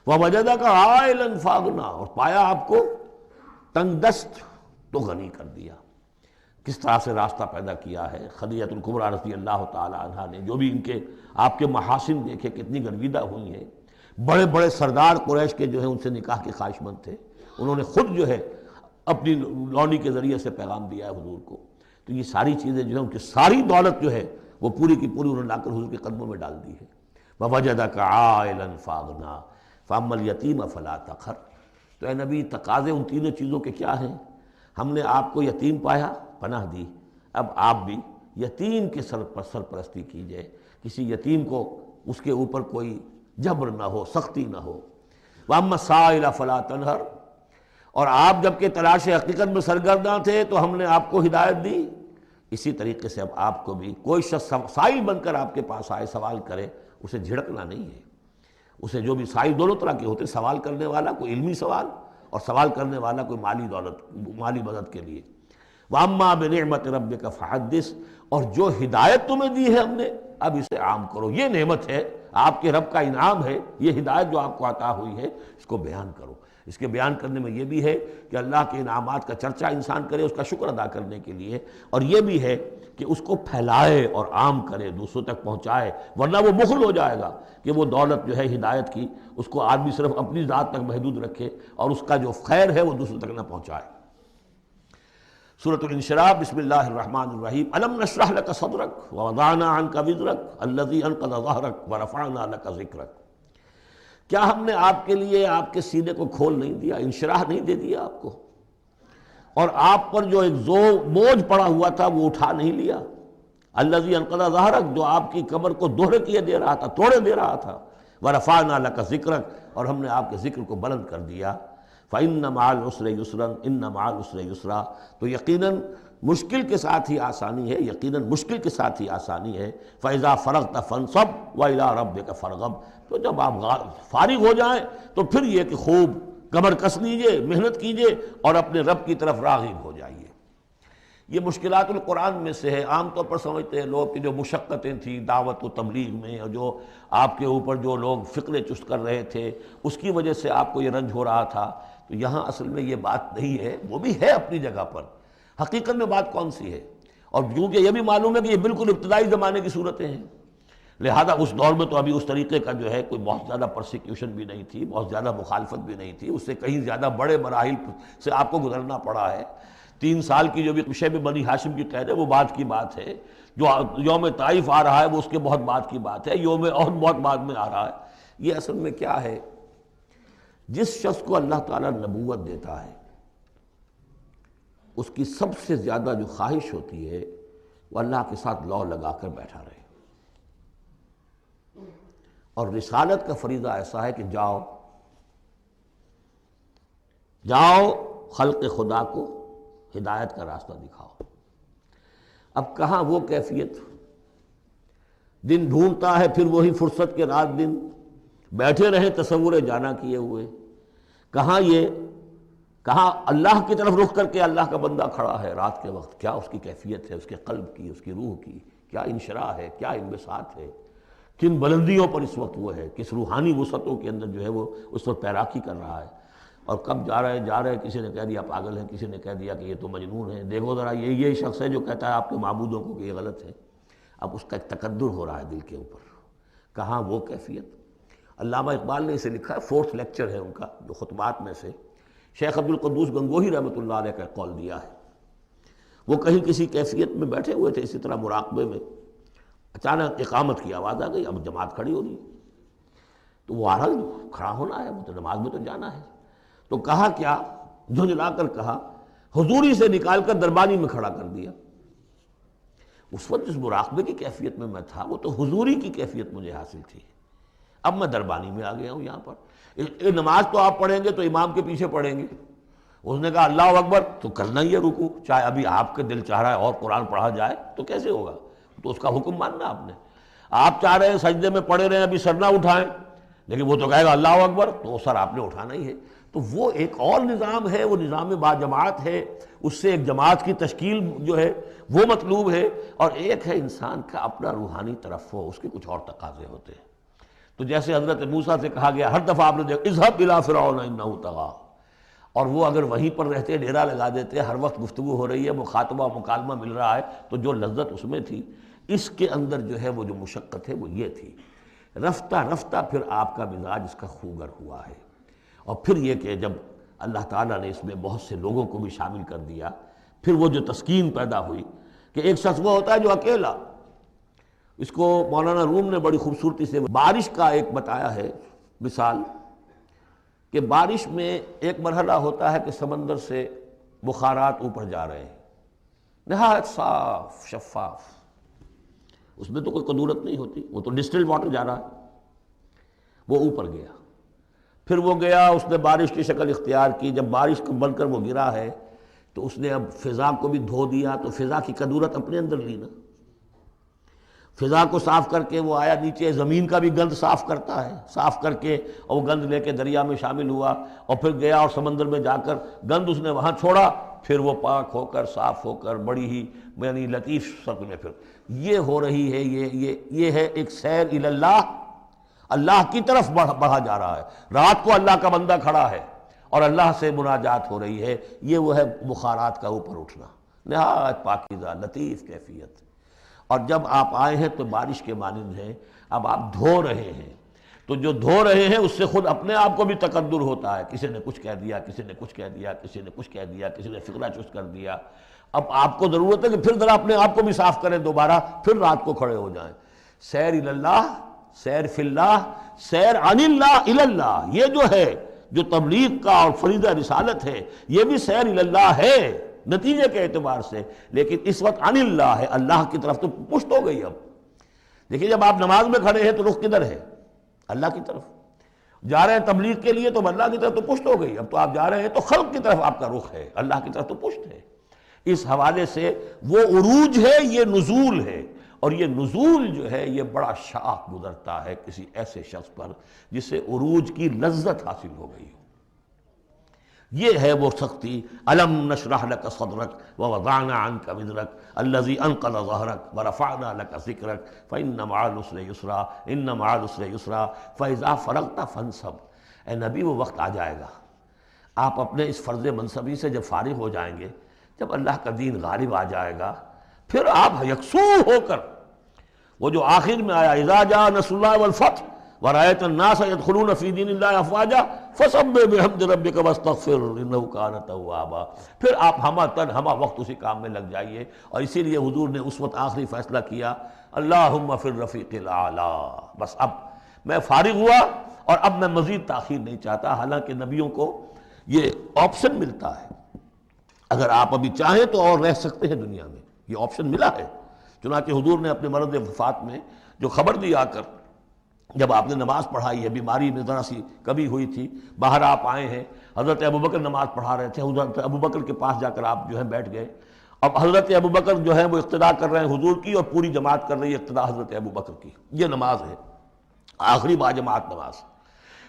وَوَجَدَكَ عَائِلًا فَأَغْنَىٰ، اور پایا آپ کو تنگ دست تو غنی کر دیا۔ کس طرح سے راستہ پیدا کیا ہے خدیجہ الکبریٰ رضی اللہ تعالی عنہا نے، جو بھی ان کے آپ کے محاسن دیکھے کتنی گرویدہ ہوئی ہیں۔ بڑے بڑے سردار قریش کے جو ہیں ان سے نکاح کے خواہش مند تھے، انہوں نے خود جو ہے اپنی لونی کے ذریعے سے پیغام دیا ہے حضور کو، تو یہ ساری چیزیں جو ہیں ان کی ساری دولت جو ہے وہ پوری کی پوری انہوں نے لا کر حضور کے قدموں میں ڈال دی ہے۔ وَوَجَدَكَ عَائِلًا فَأَغْنَىٰ فَأَمَّا الْيَتِيمَ فَلَا تَقْهَرْ، تو اے نبی تقاضے ان تینوں چیزوں کے کیا ہیں؟ ہم نے آپ کو یتیم پایا، پناہ دی، اب آپ بھی یتیم کے سرپرستی کیجئے، کسی یتیم کو اس کے اوپر کوئی جبر نہ ہو، سختی نہ ہو۔ وَأَمَّا السَّائِلَ فَلَا تَنْهَرْ، اور آپ جب کہ تلاش حقیقت میں سرگرداں تھے تو ہم نے آپ کو ہدایت دی، اسی طریقے سے اب آپ کو بھی کوئی شخص سائل بن کر آپ کے پاس آئے سوال کرے، اسے جھڑکنا نہیں ہے۔ اسے جو بھی سائل دونوں طرح کے ہوتے، سوال کرنے والا کوئی علمی سوال اور سوال کرنے والا کوئی مالی مدد کے لیے۔ وَأَمَّا بِنِعْمَةِ رَبِّكَ فَحَدِّثْ، اور جو ہدایت تمہیں دی ہے ہم نے اب اسے عام کرو، یہ نعمت ہے، آپ کے رب کا انعام ہے، یہ ہدایت جو آپ کو عطا ہوئی ہے اس کو بیان کرو۔ اس کے بیان کرنے میں یہ بھی ہے کہ اللہ کے انعامات کا چرچا انسان کرے اس کا شکر ادا کرنے کے لیے، اور یہ بھی ہے کہ اس کو پھیلائے اور عام کرے، دوسروں تک پہنچائے، ورنہ وہ بخل ہو جائے گا کہ وہ دولت جو ہے ہدایت کی اس کو آدمی صرف اپنی ذات تک محدود رکھے اور اس کا جو خیر ہے وہ دوسروں تک نہ پہنچائے۔ سورۃ الانشراح، بسم اللہ الرحمن الرحیم۔ الم نشرح لک صدرک ووضعنا عنک وزرک الذی انقض ظہرک ورفعنا لک ذکرک، کیا ہم نے آپ کے لیے آپ کے سینے کو کھول نہیں دیا، انشراح نہیں دے دیا آپ کو، اور آپ پر جو ایک بوجھ پڑا ہوا تھا وہ اٹھا نہیں لیا، الذی انقض ظہرک، جو آپ کی کمر کو دوہرے کیے دے رہا تھا، توڑے دے رہا تھا، ورفعنا لک ذکرک، اور ہم نے آپ کے ذکر کو بلند کر دیا۔ فإن مع العسر یسرا ان مع العسر یسرا، تو یقیناً مشکل کے ساتھ ہی آسانی ہے، یقیناً مشکل کے ساتھ ہی آسانی ہے۔ فإذا فرغت فانصب وإلى ربك فارغب، تو جب آپ فارغ ہو جائیں تو پھر یہ کہ خوب کمر کس لیجئے، محنت کیجئے اور اپنے رب کی طرف راغب ہو جائیے۔ یہ مشکلات القرآن میں سے ہے۔ عام طور پر سمجھتے ہیں لوگ کہ جو مشقتیں تھیں دعوت و تبلیغ میں، اور جو آپ کے اوپر جو لوگ فکرے چست کر رہے تھے اس کی وجہ سے آپ کو یہ رنج ہو رہا تھا، تو یہاں اصل میں یہ بات نہیں ہے، وہ بھی ہے اپنی جگہ پر، حقیقت میں بات کون سی ہے؟ اور کیونکہ یہ بھی معلوم ہے کہ یہ بالکل ابتدائی زمانے کی صورتیں ہیں، لہذا اس دور میں تو ابھی اس طریقے کا جو ہے کوئی بہت زیادہ پرسیکیوشن بھی نہیں تھی، بہت زیادہ مخالفت بھی نہیں تھی، اس سے کہیں زیادہ بڑے مراحل سے آپ کو گزرنا پڑا ہے۔ 3 سال کی جو بھی شیب بنی ہاشم کی قید ہے وہ بعد کی بات ہے، جو یوم طائف آ رہا ہے وہ اس کے بہت بعد کی بات ہے، یوم عہد بہت بعد میں آ رہا ہے۔ یہ اصل میں کیا ہے، جس شخص کو اللہ تعالیٰ نبوت دیتا ہے اس کی سب سے زیادہ جو خواہش ہوتی ہے وہ اللہ کے ساتھ لو لگا کر بیٹھا رہے، اور رسالت کا فریضہ ایسا ہے کہ جاؤ خلق خدا کو ہدایت کا راستہ دکھاؤ۔ اب کہاں وہ کیفیت، دن ڈھونڈتا ہے پھر وہی فرصت کے رات دن بیٹھے رہے تصور جانا کیے ہوئے، کہاں اللہ کی طرف رخ کر کے اللہ کا بندہ کھڑا ہے رات کے وقت، کیا اس کی کیفیت ہے، اس کے قلب کی، اس کی روح کی کیا انشراح ہے، کیا انبساط ہے، کن بلندیوں پر اس وقت وہ ہے، کس روحانی وسعتوں کے اندر جو ہے وہ اس وقت پیراکی کر رہا ہے، اور کب جا رہے کسی نے کہہ دیا پاگل ہے، کسی نے کہہ دیا کہ یہ تو مجنون ہے، دیکھو ذرا یہی شخص ہے جو کہتا ہے آپ کے معبودوں کو کہ یہ غلط ہے۔ اب اس کا ایک تقدر ہو رہا ہے دل کے اوپر، کہاں وہ کیفیت۔ علامہ اقبال نے اسے لکھا ہے، 4th لیکچر ہے ان کا جو خطبات میں سے، شیخ عبدالقدوس گنگوہی رحمۃ اللہ علیہ کا قول دیا ہے۔ وہ کہیں کسی کیفیت میں بیٹھے ہوئے تھے اسی طرح مراقبے میں، اچانک اقامت کی آواز آ گئی، اب جماعت کھڑی ہو رہی ہے، تو وہ آ رہا کھڑا ہونا ہے، وہ تو نماز میں تو جانا ہے، تو کہا کیا، جھنجھلا کر کہا، حضوری سے نکال کر دربانی میں کھڑا کر دیا۔ اس وقت جس مراقبے کی کیفیت میں میں تھا وہ تو حضوری کی کیفیت مجھے حاصل تھی، اب میں دربانی میں آ گیا ہوں۔ یہاں پر نماز تو آپ پڑھیں گے تو امام کے پیچھے پڑھیں گے، اس نے کہا اللہ اکبر تو کرنا ہی ہے رکوع، چاہے ابھی آپ کے دل چاہ رہا ہے اور قرآن پڑھا جائے تو کیسے ہوگا، تو اس کا حکم ماننا آپ نے۔ آپ چاہ رہے ہیں سجدے میں پڑے رہیں ابھی سر نہ اٹھائیں، لیکن وہ تو کہے گا اللہ اکبر، تو سر آپ نے اٹھانا ہی ہے۔ تو وہ ایک اور نظام ہے، وہ نظام با جماعت ہے، اس سے ایک جماعت کی تشکیل جو ہے وہ مطلوب ہے، اور ایک ہے انسان کا اپنا روحانی طرف ہو، اس کے کچھ اور تقاضے ہوتے ہیں۔ تو جیسے حضرت موسیٰ سے کہا گیا، ہر دفعہ آپ نے دیکھا اذهب الى فرعون انه طغى، اور وہ اگر وہیں پر رہتے ڈیرا لگا دیتے، ہر وقت گفتگو ہو رہی ہے، مخاطبہ مکالمہ مل رہا ہے، تو جو لذت اس میں تھی، اس کے اندر جو ہے وہ جو مشقت ہے وہ یہ تھی۔ رفتہ رفتہ پھر آپ کا مزاج اس کا خوگر ہوا ہے، اور پھر یہ کہ جب اللہ تعالیٰ نے اس میں بہت سے لوگوں کو بھی شامل کر دیا، پھر وہ جو تسکین پیدا ہوئی کہ ایک شخص وہ ہوتا ہے جو اکیلا، اس کو مولانا روم نے بڑی خوبصورتی سے بارش کا ایک بتایا ہے مثال، کہ بارش میں ایک مرحلہ ہوتا ہے کہ سمندر سے بخارات اوپر جا رہے ہیں، نہایت صاف شفاف، اس میں تو کوئی قدورت نہیں ہوتی، وہ تو ڈسٹل واٹر جا رہا ہے، وہ اوپر گیا، پھر وہ گیا، اس نے بارش کی شکل اختیار کی، جب بارش بن کر وہ گرا ہے تو اس نے اب فضا کو بھی دھو دیا، تو فضا کی قدورت اپنے اندر لی نا، فضا کو صاف کر کے وہ آیا نیچے، زمین کا بھی گند صاف کرتا ہے، صاف کر کے اور وہ گند لے کے دریا میں شامل ہوا اور پھر گیا اور سمندر میں جا کر گند اس نے وہاں چھوڑا، پھر وہ پاک ہو کر صاف ہو کر بڑی ہی یعنی لطیف شکل میں پھر یہ ہو رہی ہے۔ یہ ہے ایک سیر الی اللہ، اللہ کی طرف بڑھا جا رہا ہے۔ رات کو اللہ کا بندہ کھڑا ہے اور اللہ سے مناجات ہو رہی ہے، یہ وہ ہے بخارات کا اوپر اٹھنا، نہایت پاکیزہ لطیف کیفیت۔ اور جب آپ آئے ہیں تو بارش کے مانند ہیں، اب آپ دھو رہے ہیں، تو جو دھو رہے ہیں اس سے خود اپنے آپ کو بھی تقدر ہوتا ہے، کسی نے کچھ کہہ دیا، کسی نے کچھ کہہ دیا، کسی نے کچھ کہہ دیا، کسی نے فکرہ چست کر دیا، اب آپ کو ضرورت ہے کہ پھر ذرا اپنے آپ کو بھی صاف کریں دوبارہ، پھر رات کو کھڑے ہو جائیں۔ سیر الی اللہ، سیر فی اللہ، سیر عن اللہ الی اللہ، یہ جو ہے جو تبلیغ کا اور فریضہ رسالت ہے یہ بھی سیر الی اللہ ہے نتیجے کے اعتبار سے، لیکن اس وقت عن اللہ ہے، اللہ کی طرف تو پشت ہو گئی۔ اب دیکھیے جب آپ نماز میں کھڑے ہیں تو رخ کدھر ہے؟ اللہ کی طرف۔ جا رہے ہیں تبلیغ کے لیے تو اللہ کی طرف تو پشت ہو گئی، اب تو آپ جا رہے ہیں تو خلق کی طرف آپ کا رخ ہے، اللہ کی طرف تو پشت ہے۔ اس حوالے سے وہ عروج ہے، یہ نزول ہے، اور یہ نزول جو ہے یہ بڑا شاق گزرتا ہے کسی ایسے شخص پر جسے عروج کی لذت حاصل ہو گئی ہو۔ یہ ہے وہ سختی، الم نشرح لک صدرک ووضعنا عنک وزرک الذی انقض ظہرک ورفعنا لک ذکرک فإن مع العسر یسرا ان مع العسر یسرا فإذا فرغت فانصب۔ اے نبی وہ وقت آ جائے گا، آپ اپنے اس فرض منصبی سے جب فارغ ہو جائیں گے، جب اللہ کا دین غالب آ جائے گا، پھر آپ یکسو ہو کر وہ جو آخر میں آیا اذا جاء نصر اللہ والفتح ورأيت الناس يدخلون في دین اللہ افواجا فسبح بحمد ربک واستغفر انہ کان توابا، پھر آپ ہمہ تن ہمہ وقت اسی کام میں لگ جائیے۔ اور اسی لیے حضور نے اس وقت آخری فیصلہ کیا، اللہم فی الرفیق الاعلی، بس اب میں فارغ ہوا اور اب میں مزید تاخیر نہیں چاہتا۔ حالانکہ نبیوں کو یہ آپشن ملتا ہے، اگر آپ ابھی چاہیں تو اور رہ سکتے ہیں دنیا میں، یہ آپشن ملا ہے۔ چنانچہ حضور نے اپنے مرض وفات میں جو خبر دی آ کر، جب آپ نے نماز پڑھائی ہے، بیماری میں ذرا سی کمی ہوئی تھی، باہر آپ آئے ہیں، حضرت ابوبکر نماز پڑھا رہے تھے، حضرت ابوبکر کے پاس جا کر آپ جو ہے بیٹھ گئے۔ اب حضرت ابوبکر جو ہے وہ اقتداء کر رہے ہیں حضور کی، اور پوری جماعت کر رہی ہے اقتداء حضرت ابوبکر کی۔ یہ نماز ہے، آخری باجماعت نماز۔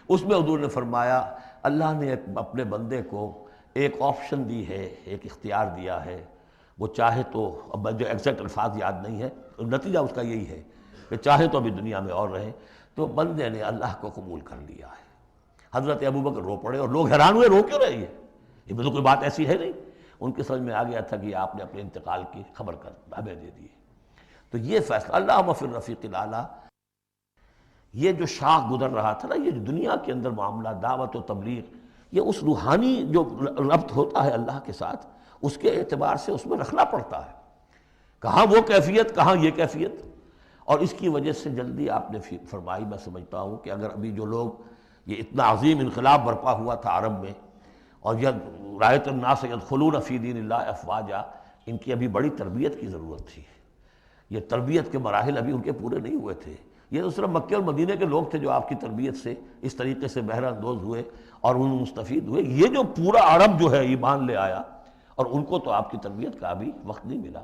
اس میں حضور نے فرمایا اللہ نے اپنے بندے کو ایک آپشن دی ہے، ایک اختیار دیا ہے، وہ چاہے تو، اب جو ایگزیکٹ الفاظ یاد نہیں ہے، نتیجہ اس کا یہی ہے کہ چاہے تو ابھی دنیا میں اور رہے۔ تو بندے نے اللہ کو قبول کر لیا ہے۔ حضرت ابوبکر رو پڑے اور لوگ حیران ہوئے، رو کیوں رہے ہیں؟ یہ تو کوئی بات ایسی ہے نہیں۔ ان کے سمجھ میں آ گیا تھا کہ آپ نے اپنے انتقال کی خبر کر ہمیں دے دی۔ تو یہ فیصلہ اللہم فی الرفیق الاعلی، یہ جو شاخ گزر رہا تھا نا، یہ جو دنیا کے اندر معاملہ دعوت و تبلیغ، یہ اس روحانی جو ربط ہوتا ہے اللہ کے ساتھ، اس کے اعتبار سے اس میں رکھنا پڑتا ہے، کہاں وہ کیفیت، کہاں یہ کیفیت۔ اور اس کی وجہ سے جلدی آپ نے فرمائی، میں سمجھتا ہوں کہ اگر ابھی جو لوگ، یہ اتنا عظیم انقلاب برپا ہوا تھا عرب میں، اور یہ رأیت الناس یدخلون فی دین اللہ افواجا، ان کی ابھی بڑی تربیت کی ضرورت تھی۔ یہ تربیت کے مراحل ابھی ان کے پورے نہیں ہوئے تھے۔ یہ تو صرف مکہ اور مدینہ کے لوگ تھے جو آپ کی تربیت سے اس طریقے سے بہرہ اندوز ہوئے اور ان مستفید ہوئے۔ یہ جو پورا عرب جو ہے ایمان لے آیا، اور ان کو تو آپ کی تربیت کا ابھی وقت نہیں ملا۔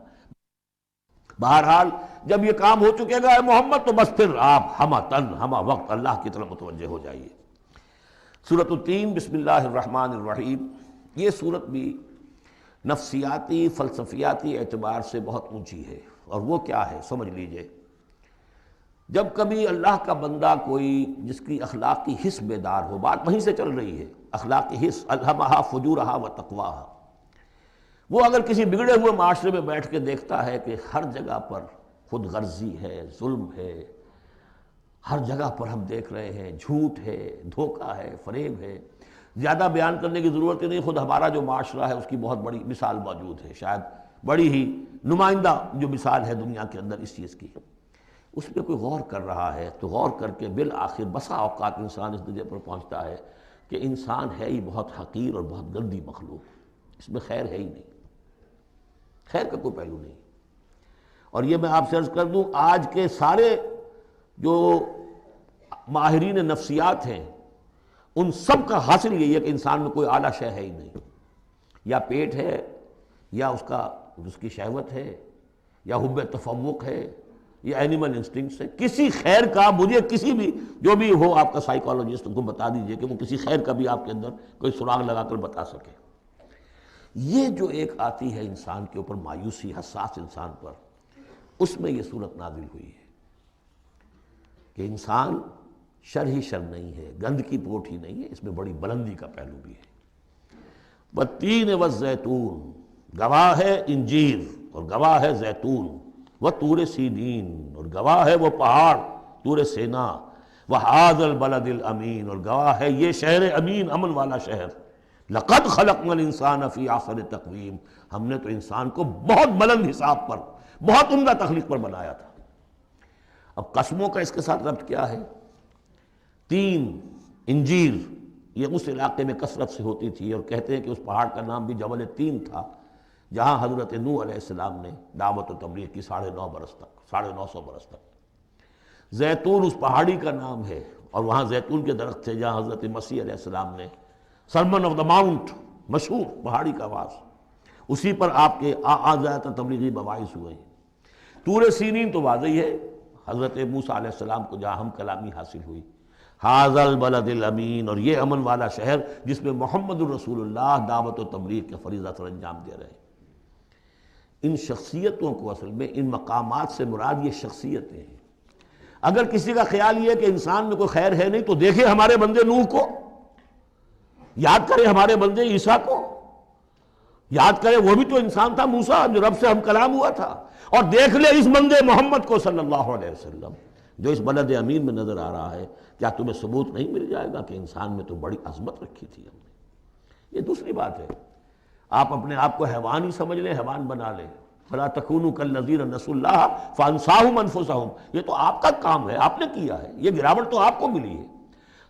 بہرحال جب یہ کام ہو چکے گا اے محمد، تو بس پھر آپ ہمہ تن ہمہ وقت اللہ کی طرف متوجہ ہو جائیے۔ سورۃ التین، بسم اللہ الرحمن الرحیم۔ یہ سورت بھی نفسیاتی فلسفیاتی اعتبار سے بہت اونچی ہے، اور وہ کیا ہے سمجھ لیجئے۔ جب کبھی اللہ کا بندہ کوئی جس کی اخلاقی حس بیدار ہو، بات وہیں سے چل رہی ہے، اخلاقی حس، الہمہا فجورہا و تقواہا، وہ اگر کسی بگڑے ہوئے معاشرے میں بیٹھ کے دیکھتا ہے کہ ہر جگہ پر خود غرضی ہے، ظلم ہے، ہر جگہ پر ہم دیکھ رہے ہیں جھوٹ ہے، دھوکہ ہے، فریب ہے، زیادہ بیان کرنے کی ضرورت ہی نہیں، خود ہمارا جو معاشرہ ہے اس کی بہت بڑی مثال موجود ہے، شاید بڑی ہی نمائندہ جو مثال ہے دنیا کے اندر اس چیز کی۔ اس پہ کوئی غور کر رہا ہے تو غور کر کے بالآخر بسا اوقات انسان اس درجے پر پہنچتا ہے کہ انسان ہے ہی بہت حقیر اور بہت گندی مخلوق، اس میں خیر ہے ہی نہیں، خیر کا کوئی پہلو نہیں۔ اور یہ میں آپ سے عرض کر دوں، آج کے سارے جو ماہرین نفسیات ہیں ان سب کا حاصل یہی ہے کہ انسان میں کوئی اعلیٰ شے ہے ہی نہیں، یا پیٹ ہے، یا اس کی شہوت ہے، یا حب تفوق ہے، یہ اینیمل انسٹنکٹس ہے. کسی خیر کا مجھے کسی بھی جو بھی ہو آپ کا سائیکالوجسٹ ان کو بتا دیجئے کہ وہ کسی خیر کا بھی آپ کے اندر کوئی سراغ لگا کر بتا سکے. یہ جو ایک آتی ہے انسان کے اوپر مایوسی، حساس انسان پر، اس میں یہ صورت نازل ہوئی ہے کہ انسان شر ہی شر نہیں ہے، گند کی پوٹ ہی نہیں ہے، اس میں بڑی بلندی کا پہلو بھی ہے. والتین والزیتون، گواہ ہے انجیر اور گواہ ہے زیتون، وطور سینین، اور گواہ ہے وہ پہاڑ طور سینا، وہذا البلد الامین، اور گواہ ہے یہ شہر امین، امن والا شہر. لقد خلقنا الانسان فی احسن تقویم، ہم نے تو انسان کو بہت بلند حساب پر، بہت عمدہ تخلیق پر بنایا تھا. اب قسموں کا اس کے ساتھ ربط کیا ہے؟ تین، انجیر، یہ اس علاقے میں کثرت سے ہوتی تھی، اور کہتے ہیں کہ اس پہاڑ کا نام بھی جبل تین تھا جہاں حضرت نوح علیہ السلام نے دعوت و تبلیغ کی 950 برس تک، 950 برس تک. زیتون اس پہاڑی کا نام ہے، اور وہاں زیتون کے درخت تھے جہاں حضرت مسیح علیہ السلام نے سرمن آف دا ماؤنٹ، مشہور پہاڑی کا آواز، اسی پر آپ کے زیادہ تبلیغی مباحث ہوئے ہیں. طور سینین تو واضح ہے، حضرت موسیٰ علیہ السلام کو جہاں ہم کلامی حاصل ہوئی. ھذا البلد الامین، اور یہ امن والا شہر جس میں محمد الرسول اللہ دعوت و تبلیغ کے فریضہ سر انجام دے رہے ہیں. ان شخصیتوں کو اصل میں ان مقامات سے مراد یہ شخصیتیں ہیں. اگر کسی کا خیال یہ ہے کہ انسان میں کوئی خیر ہے نہیں تو دیکھیں ہمارے بندے نوح کو، یاد کریں ہمارے بندے عیسیٰ کو، یاد کریں وہ بھی تو انسان تھا، موسیٰ جو رب سے ہم کلام ہوا تھا، اور دیکھ لیں اس بندے محمد کو صلی اللہ علیہ وسلم جو اس بلد امین میں نظر آ رہا ہے. کیا تمہیں ثبوت نہیں مل جائے گا کہ انسان میں تو بڑی عظمت رکھی تھی ہم نے؟ یہ دوسری بات ہے. آپ اپنے آپ کو حیوان ہی سمجھ لیں، حیوان بنا لیں. فلا تکونوا کالذین نسوا اللہ فانساہم انفسہم، یہ تو آپ کا کام ہے، آپ نے کیا ہے، یہ گراوٹ تو آپ کو ملی ہے.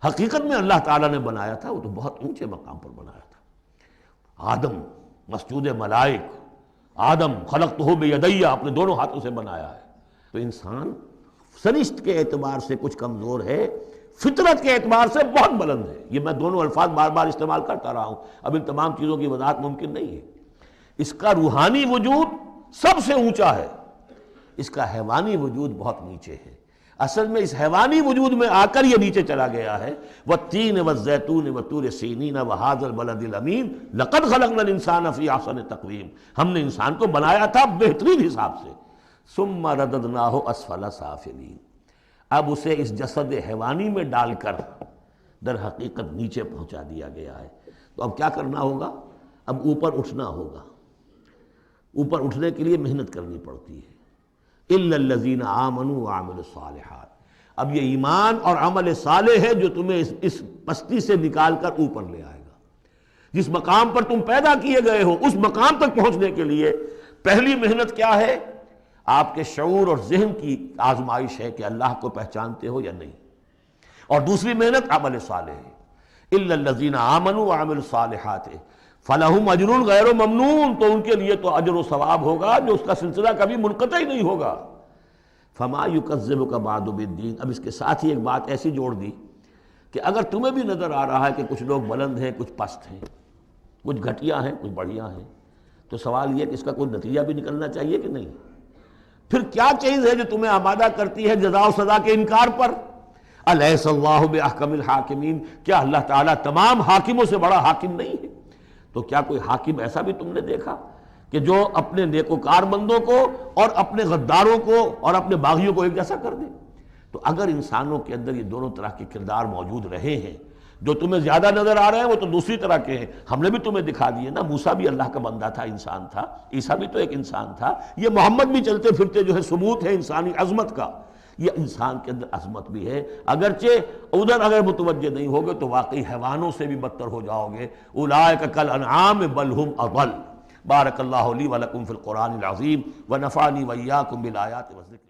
حقیقت میں اللہ تعالیٰ نے بنایا تھا وہ تو بہت اونچے مقام پر بنایا تھا. آدم مسجود ملائک، آدم خلقتہ بیدی، اپنے دونوں ہاتھوں سے بنایا ہے. تو انسان سرشت کے اعتبار سے کچھ کمزور ہے، فطرت کے اعتبار سے بہت بلند ہے. یہ میں دونوں الفاظ بار بار استعمال کرتا رہا ہوں، اب ان تمام چیزوں کی وضاحت ممکن نہیں ہے. اس کا روحانی وجود سب سے اونچا ہے، اس کا حیوانی وجود بہت نیچے ہے. اصل میں اس حیوانی وجود میں آ کر یہ نیچے چلا گیا ہے. والتین والزیتون وطور سینین وھذا البلد الامین لقد خلقنا الانسان فی احسن تقویم، ہم نے انسان کو بنایا تھا بہترین حساب سے. ثم رددناہ اسفل سافلین، اب اسے اس جسد حیوانی میں ڈال کر در حقیقت نیچے پہنچا دیا گیا ہے. تو اب کیا کرنا ہوگا؟ اب اوپر اٹھنا ہوگا. اوپر اٹھنے کے لیے محنت کرنی پڑتی ہے. الا الذین آمنوا وعملوا الصالحات، اب یہ ایمان اور عمل صالح ہے جو تمہیں اس پستی سے نکال کر اوپر لے آئے گا. جس مقام پر تم پیدا کیے گئے ہو اس مقام تک پہنچنے کے لیے پہلی محنت کیا ہے؟ آپ کے شعور اور ذہن کی آزمائش ہے کہ اللہ کو پہچانتے ہو یا نہیں. اور دوسری محنت عمل صالح ہے. الا الذین آمنوا وعملوا الصالحات فلہم اجر غیر ممنون، تو ان کے لیے تو اجر و ثواب ہوگا جو اس کا سلسلہ کبھی منقطع ہی نہیں ہوگا. فما یکذبک بعد بالدین، اب اس کے ساتھ ہی ایک بات ایسی جوڑ دی کہ اگر تمہیں بھی نظر آ رہا ہے کہ کچھ لوگ بلند ہیں، کچھ پست ہیں، کچھ گھٹیا ہیں، کچھ بڑھیا ہیں، تو سوال یہ کہ اس کا کوئی نتیجہ بھی نکلنا چاہیے کہ نہیں. پھر کیا چیز ہے جو تمہیں آمادہ کرتی ہے جزا و سزا کے انکار پر؟ الیس اللہ باحکم الحاکمین، کیا اللہ تعالیٰ تمام حاکموں سے بڑا حاکم نہیں ہے؟ تو کیا کوئی حاکم ایسا بھی تم نے دیکھا کہ جو اپنے نیکوکار بندوں کو اور اپنے غداروں کو اور اپنے باغیوں کو ایک جیسا کر دے؟ تو اگر انسانوں کے اندر یہ دونوں طرح کے کردار موجود رہے ہیں، جو تمہیں زیادہ نظر آ رہے ہیں وہ تو دوسری طرح کے ہیں. ہم نے بھی تمہیں دکھا دیے نا، موسیٰ بھی اللہ کا بندہ تھا، انسان تھا، عیسیٰ بھی تو ایک انسان تھا. یہ محمد بھی چلتے پھرتے جو ہے ثبوت ہے انسانی عظمت کا. یہ انسان کے اندر عظمت بھی ہے، اگرچہ ادھر اگر متوجہ نہیں ہوگے تو واقعی حیوانوں سے بھی بدتر ہو جاؤ گے. اولئک کالانعام بل ھم اضل. بارک اللہ لی ولکم فی القرآن العظیم ونفعنی وإیاکم بالآیات والذکر